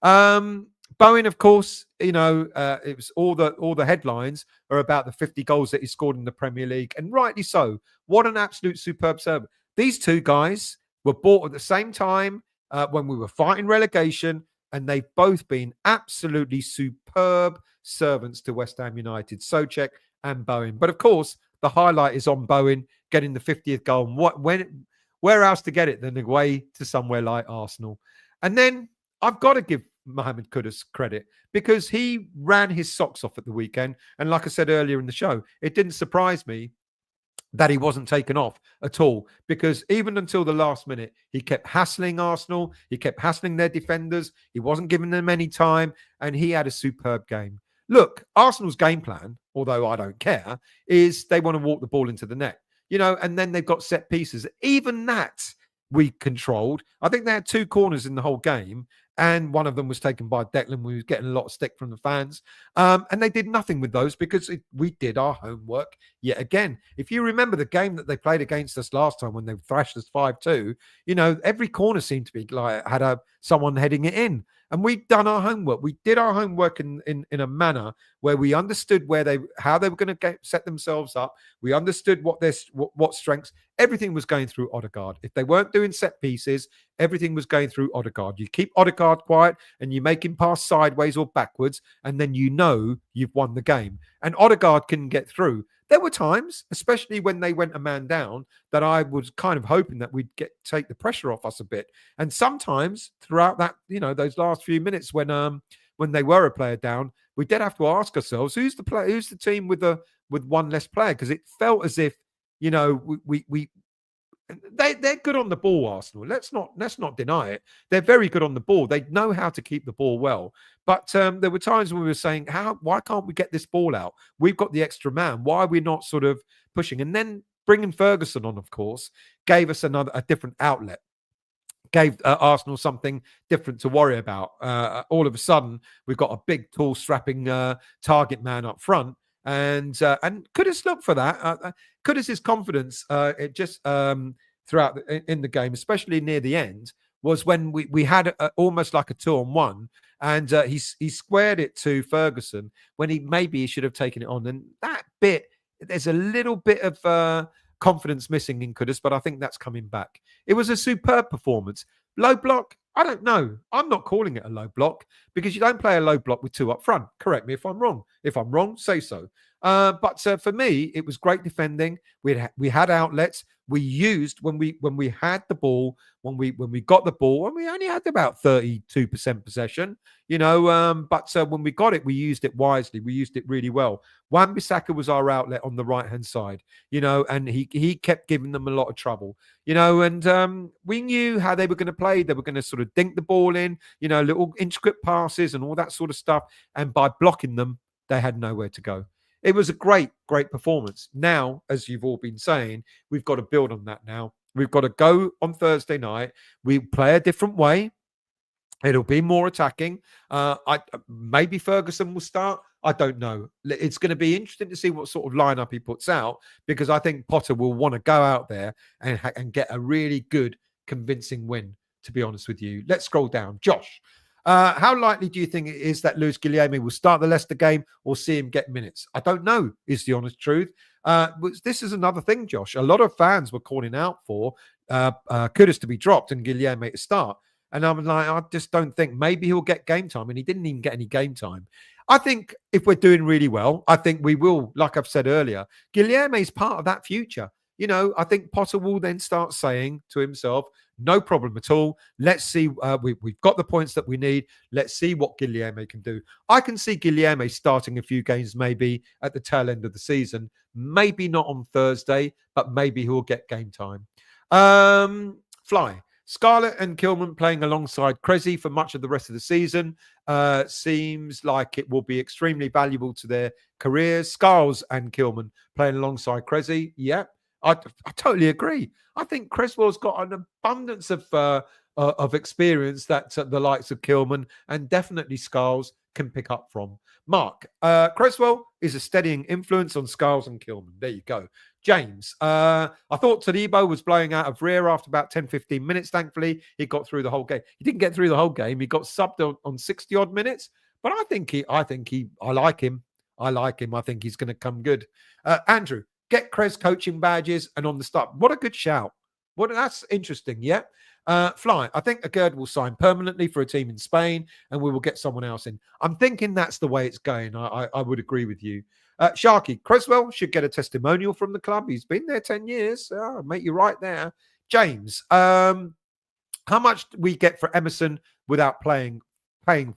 Bowen, of course, it was all the headlines are about the 50 goals that he scored in the Premier League, and rightly so. What an absolute superb servant. These 2 guys were bought at the same time when we were fighting relegation, and they've both been absolutely superb servants to West Ham United, Souček and Bowen. But of course, the highlight is on Bowen getting the 50th goal. And where else to get it than away to somewhere like Arsenal? And then I've got to give Mohamed Kudus credit because he ran his socks off at the weekend. And like I said earlier in the show, it didn't surprise me that he wasn't taken off at all, because even until the last minute, he kept hassling Arsenal. He kept hassling their defenders. He wasn't giving them any time, and he had a superb game. Look, Arsenal's game plan, although I don't care, is they want to walk the ball into the net, and then they've got set pieces. Even that we controlled. I think they had 2 corners in the whole game, and one of them was taken by Declan. We was getting a lot of stick from the fans. And they did nothing with those because we did our homework yet again. If you remember the game that they played against us last time when they thrashed us 5-2, every corner seemed to be like had someone heading it in. And we'd done our homework. We did our homework in a manner where we understood how they were going to set themselves up. We understood what strengths. everything was going through Odegaard. If they weren't doing set pieces, everything was going through Odegaard. You keep Odegaard quiet and you make him pass sideways or backwards, and then you know you've won the game. And Odegaard couldn't get through. There were times, especially when they went a man down, that I was kind of hoping that we'd take the pressure off us a bit. And sometimes throughout that, those last few minutes when they were a player down, we did have to ask ourselves, who's the team with one less player? Because it felt as if, they're good on the ball, Arsenal. Let's not deny it. They're very good on the ball. They know how to keep the ball well. But there were times when we were saying, why can't we get this ball out? We've got the extra man. Why are we not sort of pushing? And then bringing Ferguson on, of course, gave us a different outlet. Gave Arsenal something different to worry about. All of a sudden, we've got a big, tall, strapping target man up front. And Kudus looked for that. Kudus's confidence, it just throughout in the game, especially near the end, was when we had almost like a 2-on-1, and he squared it to Ferguson when he should have taken it on. And that bit, there's a little bit of confidence missing in Kudus, but I think that's coming back. It was a superb performance. Low block, I don't know. I'm not calling it a low block because you don't play a low block with two up front. Correct me if I'm wrong. If I'm wrong, say so. But for me, it was great defending. We had outlets. We used when we had the ball, when we got the ball, and we only had about 32% possession, but when we got it, we used it wisely. We used it really well. Wan-Bissaka was our outlet on the right-hand side, and he kept giving them a lot of trouble, and we knew how they were going to play. They were going to sort of dink the ball in, little intricate passes and all that sort of stuff. And by blocking them, they had nowhere to go. It was a great, great performance. Now, as you've all been saying, we've got to build on that now. We've got to go on Thursday night. We play a different way. It'll be more attacking. Maybe Ferguson will start. I don't know. It's going to be interesting to see what sort of lineup he puts out, because I think Potter will want to go out there and get a really good, convincing win, to be honest with you. Let's scroll down. Josh. How likely do you think it is that Luis Guilherme will start the Leicester game or see him get minutes? I don't know, is the honest truth. This is another thing, Josh. A lot of fans were calling out for Kudus to be dropped and Guilherme to start. And I'm like, I just don't think maybe he'll get game time. And he didn't even get any game time. I think if we're doing really well, I think we will, like I've said earlier, Guilherme is part of that future. I think Potter will then start saying to himself, no problem at all. Let's see. We've got the points that we need. Let's see what Guilherme can do. I can see Guilherme starting a few games maybe at the tail end of the season. Maybe not on Thursday, but maybe he'll get game time. Fly. Scarlett and Kilman playing alongside Cressy for much of the rest of the season seems like it will be extremely valuable to their careers. Scarles and Kilman playing alongside Cressy. Yeah. I totally agree. I think Cresswell's got an abundance of experience that the likes of Kilman and definitely Scarles can pick up from. Mark, Cresswell is a steadying influence on Scarles and Kilman. There you go. James, I thought Todibo was blowing out of rear after about 10, 15 minutes. Thankfully, he got through the whole game. He didn't get through the whole game. He got subbed on 60 odd minutes, but I like him. I like him. I think he's going to come good. Andrew, get Krez coaching badges and on the start. What a good shout. That's interesting, yeah? Fly, I think Agerd will sign permanently for a team in Spain and we will get someone else in. I'm thinking that's the way it's going. I would agree with you. Sharky, Cresswell should get a testimonial from the club. He's been there 10 years. I'll make you right there. James, how much do we get for Emerson without paying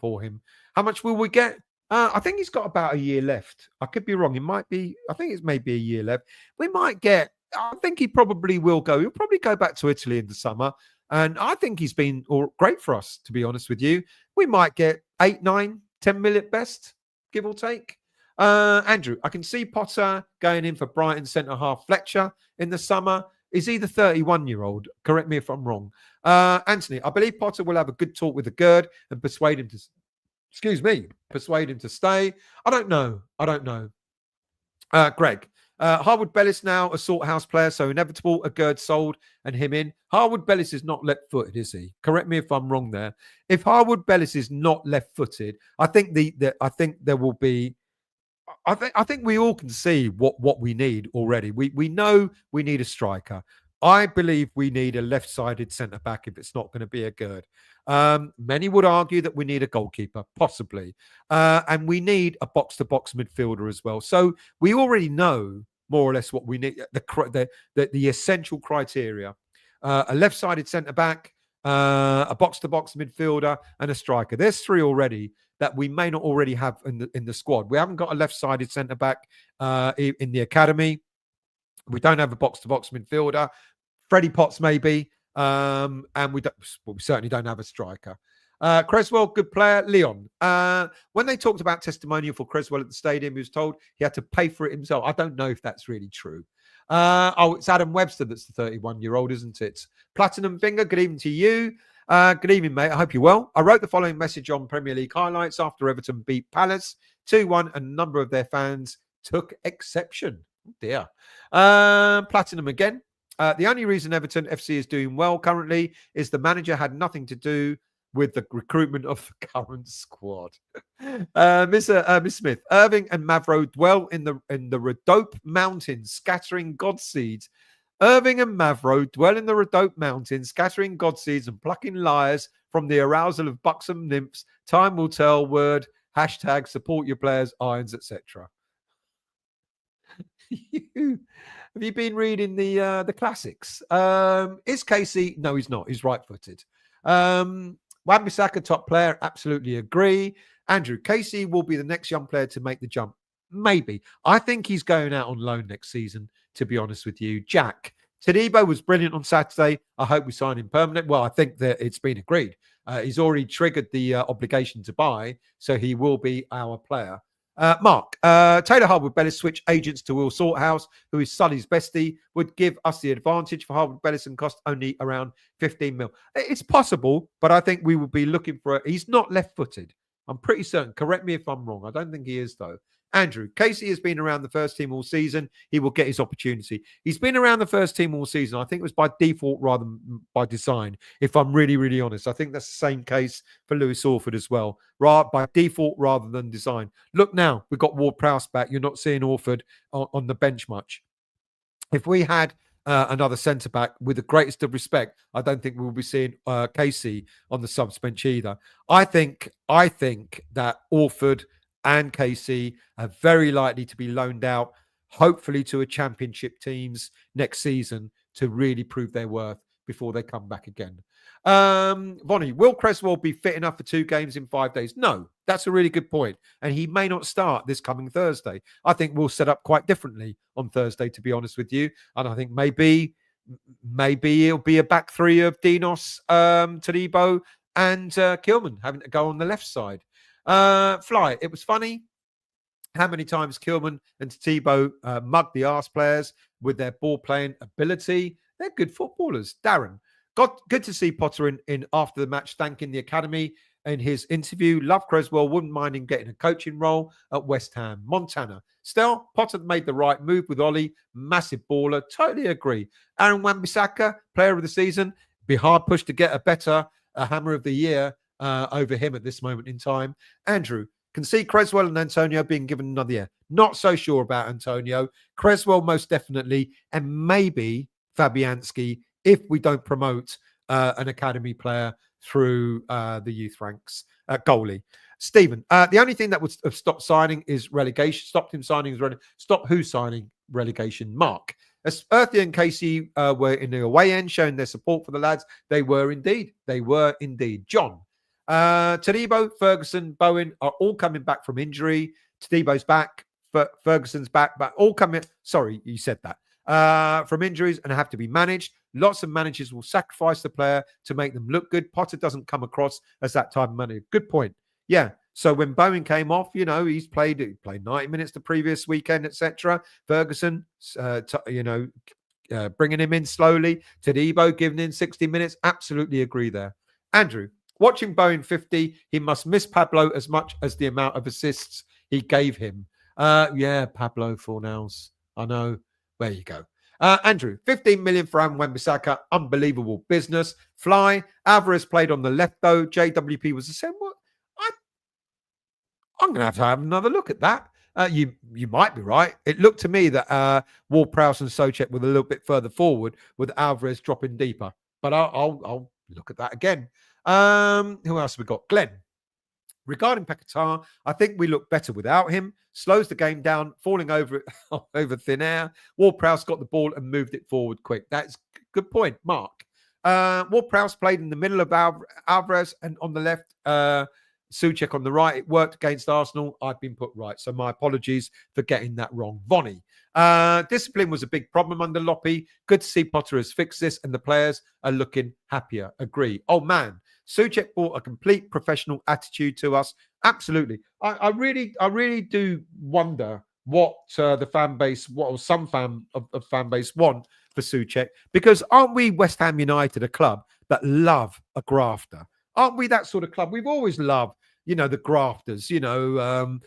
for him? How much will we get? I think he's got about a year left. I could be wrong. I think it's maybe a year left. We might get, I think he probably will go. He'll probably go back to Italy in the summer. And I think he's been great for us, to be honest with you. We might get 8, 9, 10 million best, give or take. Andrew, I can see Potter going in for Brighton centre-half Fletcher in the summer. Is he the 31-year-old? Correct me if I'm wrong. Anthony, I believe Potter will have a good talk with the Gerd and persuade him to stay. I don't know. Greg, Harwood Bellis now a sort house player, so inevitable a Gerd sold and him in. Harwood Bellis is not left-footed, is he? Correct me if I'm wrong there. If Harwood Bellis is not left-footed, I think there will be. I think we all can see what we need already. We know we need a striker. I believe we need a left-sided centre-back if it's not going to be a Gerd. Many would argue that we need a goalkeeper, possibly. And we need a box-to-box midfielder as well. So we already know more or less what we need, the essential criteria. A left-sided centre-back, a box-to-box midfielder, and a striker. There's three already that we may not already have in the squad. We haven't got a left-sided centre-back in the academy. We don't have a box-to-box midfielder. Freddie Potts maybe, and we certainly don't have a striker. Creswell, good player. Leon, when they talked about testimonial for Creswell at the stadium, he was told he had to pay for it himself. I don't know if that's really true. It's Adam Webster that's the 31-year-old, isn't it? Platinum Finger, good evening to you. Good evening, mate. I hope you're well. I wrote the following message on Premier League highlights after Everton beat Palace 2-1, and a number of their fans took exception. Oh dear. Platinum again. The only reason Everton FC is doing well currently is the manager had nothing to do with the recruitment of the current squad. Miss Smith, Irving and Mavro dwell in the Rhodope Mountains, scattering God seeds. Irving and Mavro dwell in the Rhodope Mountains, scattering God seeds and plucking liars from the arousal of buxom nymphs. Time will tell. Word hashtag support your players, irons, etc. Have you been reading the classics? Is Casey? No, he's not. He's right-footed. Wan-Bissaka, top player. Absolutely agree. Andrew, Casey will be the next young player to make the jump. Maybe. I think he's going out on loan next season, to be honest with you. Jack, Todibo was brilliant on Saturday. I hope we sign him permanent. Well, I think that it's been agreed. He's already triggered the obligation to buy, so he will be our player. Mark, Taylor Harwood Bellis switch agents to Will Sorthouse, who is Sully's bestie, would give us the advantage for Harwood Bellis and cost only around 15 mil. It's possible, but I think we will be looking for he's not left-footed. I'm pretty certain. Correct me if I'm wrong. I don't think he is, though. Andrew, Casey has been around the first team all season. He will get his opportunity. He's been around the first team all season. I think it was by default rather than by design, if I'm really, really honest. I think that's the same case for Lewis Orford as well. By default rather than design. Look now, we've got Ward-Prowse back. You're not seeing Orford on the bench much. If we had another centre-back, with the greatest of respect, I don't think we'll be seeing Casey on the subs bench either. I think that Orford and Casey are very likely to be loaned out, hopefully to a championship teams next season to really prove their worth before they come back again. Vonnie, will Creswell be fit enough for 2 games in 5 days? No, that's a really good point. And he may not start this coming Thursday. I think we'll set up quite differently on Thursday, to be honest with you. And I think maybe it'll be a back three of Dinos, Todibo, and Kilman having to go on the left side. Fly, it was funny how many times Kilman and Todibo mugged the arse players with their ball playing ability. They're good footballers. Darren, good to see Potter in after the match, thanking the academy in his interview. Love Creswell, wouldn't mind him getting a coaching role at West Ham. Montana, still, Potter made the right move with Ollie. Massive baller. Totally agree. Aaron Wan-Bissaka, player of the season. Be hard pushed to get a hammer of the year over him at this moment in time. Andrew, can see Creswell and Antonio being given another year. Not so sure about Antonio. Creswell most definitely, and maybe Fabianski if we don't promote an academy player through the youth ranks. Goalie. Stephen, the only thing that would have stopped signing is relegation. Stopped him signing is stop who signing relegation? Mark. As Earthy and Casey were in the away end showing their support for the lads, they were indeed. John. Todibo, Ferguson, Bowen are all coming back from injury. Todibo's back, Ferguson's back, but all coming. Sorry, you said that. From injuries and have to be managed. Lots of managers will sacrifice the player to make them look good. Potter doesn't come across as that type of manager. Good point. Yeah. So when Bowen came off, he played 90 minutes the previous weekend, etc. Ferguson, bringing him in slowly. Todibo giving in 60 minutes. Absolutely agree there. Andrew, watching Bowen 50, he must miss Pablo as much as the amount of assists he gave him. Pablo Fornals. I know. There you go. Andrew, 15 million for Wan-Bissaka. Unbelievable business. Fly. Alvarez played on the left, though. JWP was the same. What? I'm going to have another look at that. You might be right. It looked to me that Ward-Prowse and Souček were a little bit further forward with Alvarez dropping deeper. But I'll look at that again. Who else have we got? Glenn. Regarding Paqueta, I think we look better without him. Slows the game down, falling over over thin air. Ward-Prowse got the ball and moved it forward quick. That's a good point, Mark. Ward-Prowse played in the middle of Alvarez and on the left, Souček on the right. It worked against Arsenal. I've been put right. So my apologies for getting that wrong. Vonnie. Discipline was a big problem under Loppy. Good to see Potter has fixed this and the players are looking happier. Agree. Oh, man. Souček brought a complete professional attitude to us. Absolutely. I really do wonder what the fan base, what some fan base want for Souček, because aren't we West Ham United, a club that love a grafter? Aren't we that sort of club? We've always loved, the grafters, and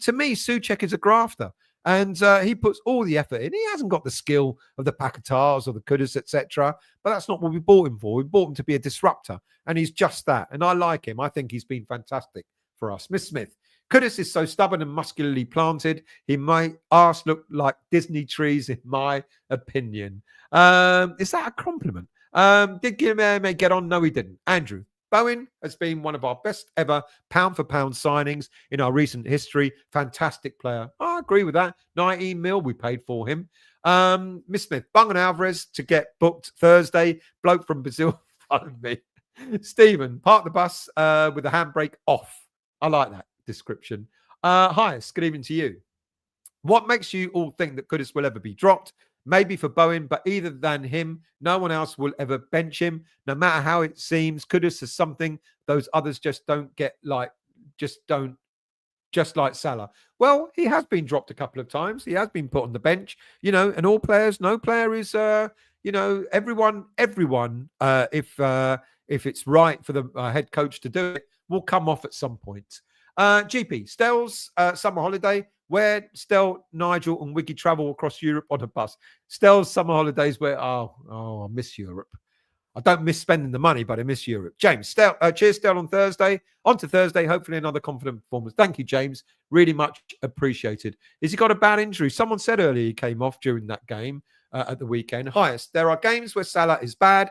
to me, Souček is a grafter. And he puts all the effort in. He hasn't got the skill of the Paquetars or the Kudus, etc. But that's not what we bought him for. We bought him to be a disruptor. And he's just that. And I like him. I think he's been fantastic for us. Miss Smith. Kudus is so stubborn and muscularly planted. He might arse look like Disney trees, in my opinion. Is that a compliment? Did Guilherme get on? No, he didn't. Andrew. Bowen has been one of our best ever pound-for-pound signings in our recent history. Fantastic player. I agree with that. 19 mil we paid for him. Miss Smith, Bung and Alvarez to get booked Thursday. Bloke from Brazil followed me. Stephen, park the bus with the handbrake off. I like that description. Hi, good evening to you. What makes you all think that Kudus will ever be dropped? Maybe for Bowen, but either than him, no one else will ever bench him. No matter how it seems, Kudus is something those others just don't get, just like Salah. Well, he has been dropped a couple of times. He has been put on the bench, and all players, no player is, everyone, if it's right for the head coach to do it, will come off at some point. GP, Stell's summer holiday, where Stell, Nigel, and Wiggy travel across Europe on a bus. Stell's summer holidays where, I miss Europe. I don't miss spending the money, but I miss Europe. James, Stell, cheers, Stell, on Thursday. On to Thursday, hopefully another confident performance. Thank you, James. Really much appreciated. Has he got a bad injury? Someone said earlier he came off during that game at the weekend. Highest, there are games where Salah is bad,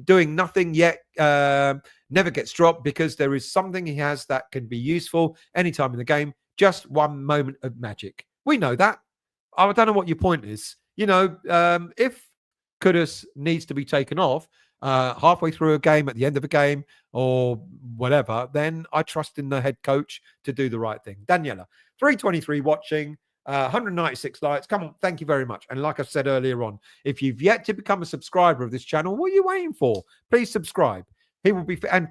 doing nothing yet, never gets dropped because there is something he has that can be useful anytime in the game. Just one moment of magic. We know that. I don't know what your point is. If Kudus needs to be taken off halfway through a game, at the end of a game, or whatever, then I trust in the head coach to do the right thing. Daniela, 323 watching, 196 likes. Come on, thank you very much. And like I said earlier on, if you've yet to become a subscriber of this channel, what are you waiting for? Please subscribe. He will be and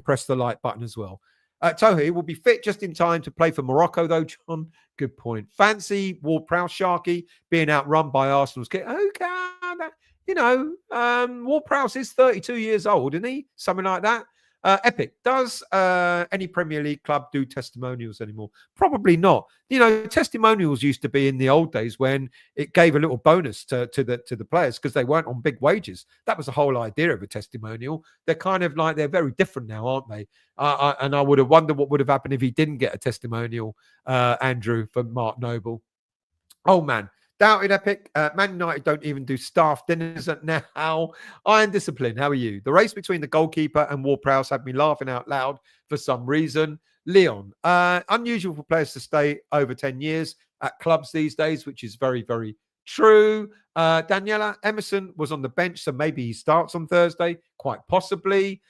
press the like button as well. Tohi will be fit just in time to play for Morocco, though, John. Good point. Fancy Ward-Prowse Sharky being outrun by Arsenal's kid. Okay, Ward-Prowse is 32 years old, isn't he? Something like that. Epic. Does any Premier League club do testimonials anymore? Probably not. Testimonials used to be in the old days when it gave a little bonus to the players because they weren't on big wages. That was the whole idea of a testimonial. They're kind of they're very different now, aren't they? And I would have wondered what would have happened if he didn't get a testimonial, Andrew, from Mark Noble. Oh, man. Doubted Epic. Man United don't even do staff dinners now. Iron Discipline. How are you? The race between the goalkeeper and Ward-Prowse had me laughing out loud for some reason. Leon. Unusual for players to stay over 10 years at clubs these days, which is very, very true. Daniela. Emerson was on the bench, so maybe he starts on Thursday. Quite possibly.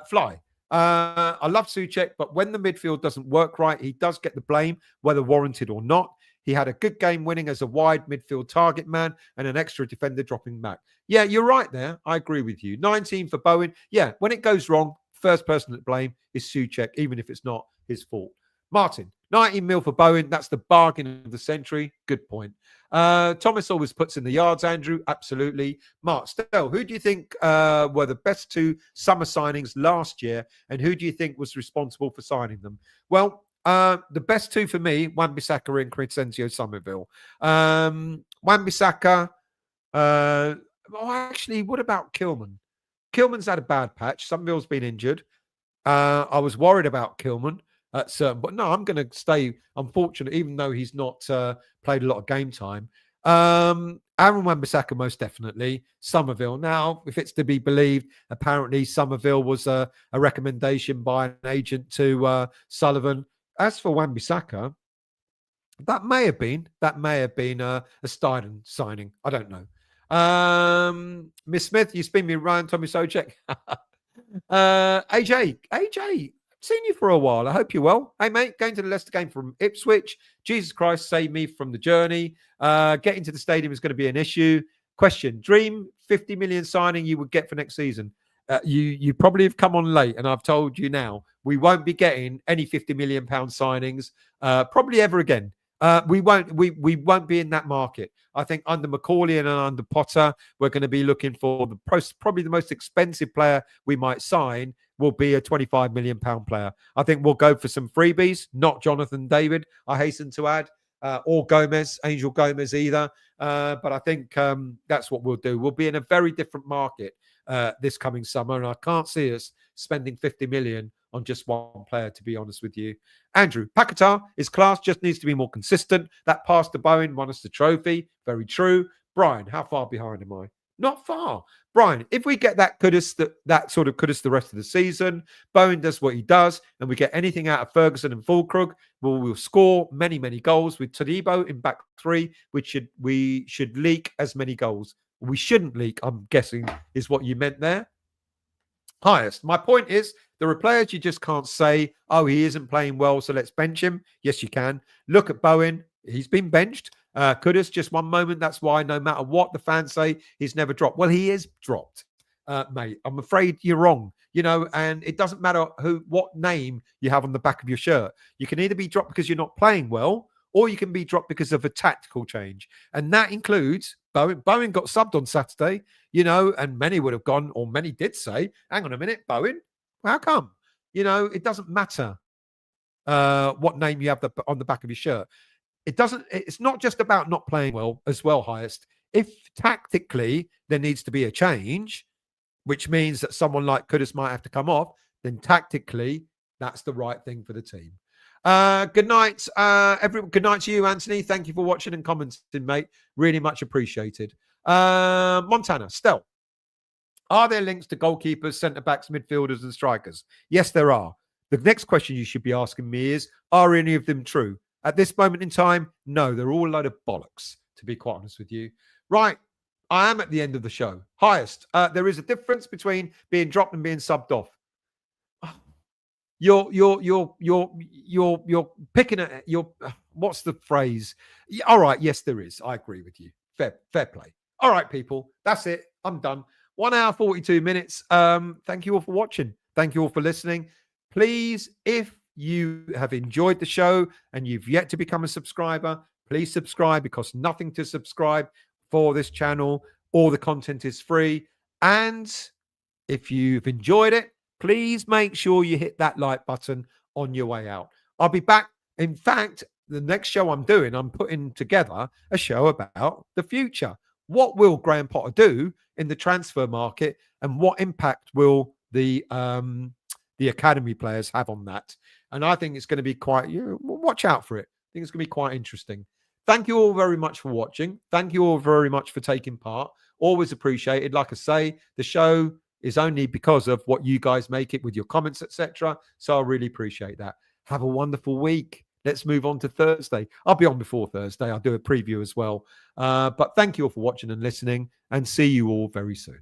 Fly. I love Souček, but when the midfield doesn't work right, he does get the blame, whether warranted or not. He had a good game winning as a wide midfield target man and an extra defender dropping back. Yeah, you're right there. I agree with you. 19 for Bowen. Yeah, when it goes wrong, first person to blame is Souček, even if it's not his fault. Martin, 19 mil for Bowen. That's the bargain of the century. Good point. Thomas always puts in the yards, Andrew. Absolutely. Mark Stell, who do you think were the best two summer signings last year, and who do you think was responsible for signing them? Well, the best two for me, Wan-Bissaka and Crescencio Somerville. Wan-Bissaka, actually, what about Kilman? Kilman's had a bad patch. Somerville's been injured. I was worried about Kilman. at certain. But no, I'm going to stay. Unfortunately, even though he's not played a lot of game time. Aaron Wan-Bissaka most definitely. Somerville. Now, if it's to be believed, apparently Somerville was a recommendation by an agent to Sullivan. As for Wan-Bissaka, that may have been a Steinen signing. I don't know. Miss Smith, you spin me around, Tommy Sojek. AJ, seen you for a while. I hope you're well. Hey, mate, going to the Leicester game from Ipswich. Jesus Christ, save me from the journey. Getting to the stadium is going to be an issue. Question: Dream 50 million signing you would get for next season. You probably have come on late, and I've told you now we won't be getting any 50 million pound signings probably ever again. We won't be in that market. I think under Macaulay and under Potter, we're going to be looking for probably the most expensive player we might sign will be a 25 million pound player. I think we'll go for some freebies, not Jonathan David, I hasten to add, or Angel Gomez either. But I think that's what we'll do. We'll be in a very different market this coming summer, and I can't see us spending 50 million on just one player, to be honest with you. Andrew, Paqueta is class, just needs to be more consistent. That pass to Bowen won us the trophy. Very true. Brian, how far behind am I? Not far. Brian, if we get that sort of Kudus the rest of the season, Bowen does what he does, and we get anything out of Ferguson and Fulkrug, we'll score many, many goals with Todibo in back three, which we should leak as many goals. We shouldn't leak, I'm guessing, is what you meant there. Highest. My point is, there are players you just can't say, oh, he isn't playing well, so let's bench him. Yes, you can. Look at Bowen. He's been benched. Kudus, just one moment. That's why no matter what the fans say, he's never dropped. Well, he is dropped, mate. I'm afraid you're wrong. And it doesn't matter what name you have on the back of your shirt. You can either be dropped because you're not playing well, or you can be dropped because of a tactical change. And that includes Bowen. Bowen got subbed on Saturday, and many would have gone, or many did say, hang on a minute, Bowen, how come? It doesn't matter what name you have on the back of your shirt. It's not just about not playing well as well, Highest. If tactically there needs to be a change, which means that someone like Kudus might have to come off, then tactically that's the right thing for the team. Good night, everyone. Good night to you, Anthony. Thank you for watching and commenting, mate. Really much appreciated. Montana, Stel, are there links to goalkeepers, centre backs, midfielders, and strikers? Yes, there are. The next question you should be asking me is, are any of them true? At this moment in time, no, they're all a load of bollocks, to be quite honest with you. Right, I am at the end of the show. Highest, there is a difference between being dropped and being subbed off. You're picking at what's the phrase? All right, yes, there is. I agree with you. Fair play. All right, people, that's it. I'm done. 1 hour, 42 minutes. Thank you all for watching. Thank you all for listening. Please, if you have enjoyed the show and you've yet to become a subscriber, please subscribe, because nothing to subscribe for this channel. All the content is free. And if you've enjoyed it, please make sure you hit that like button on your way out. I'll be back. In fact, the next show I'm putting together a show about the future. What will Graham Potter do in the transfer market, and what impact will the academy players have on that? And I think it's going to be watch out for it. I think it's going to be quite interesting. Thank you all very much for watching. Thank you all very much for taking part. Always appreciated. Like I say, the show is only because of what you guys make it with your comments, etc. So I really appreciate that. Have a wonderful week. Let's move on to Thursday. I'll be on before Thursday. I'll do a preview as well. But thank you all for watching and listening, and see you all very soon.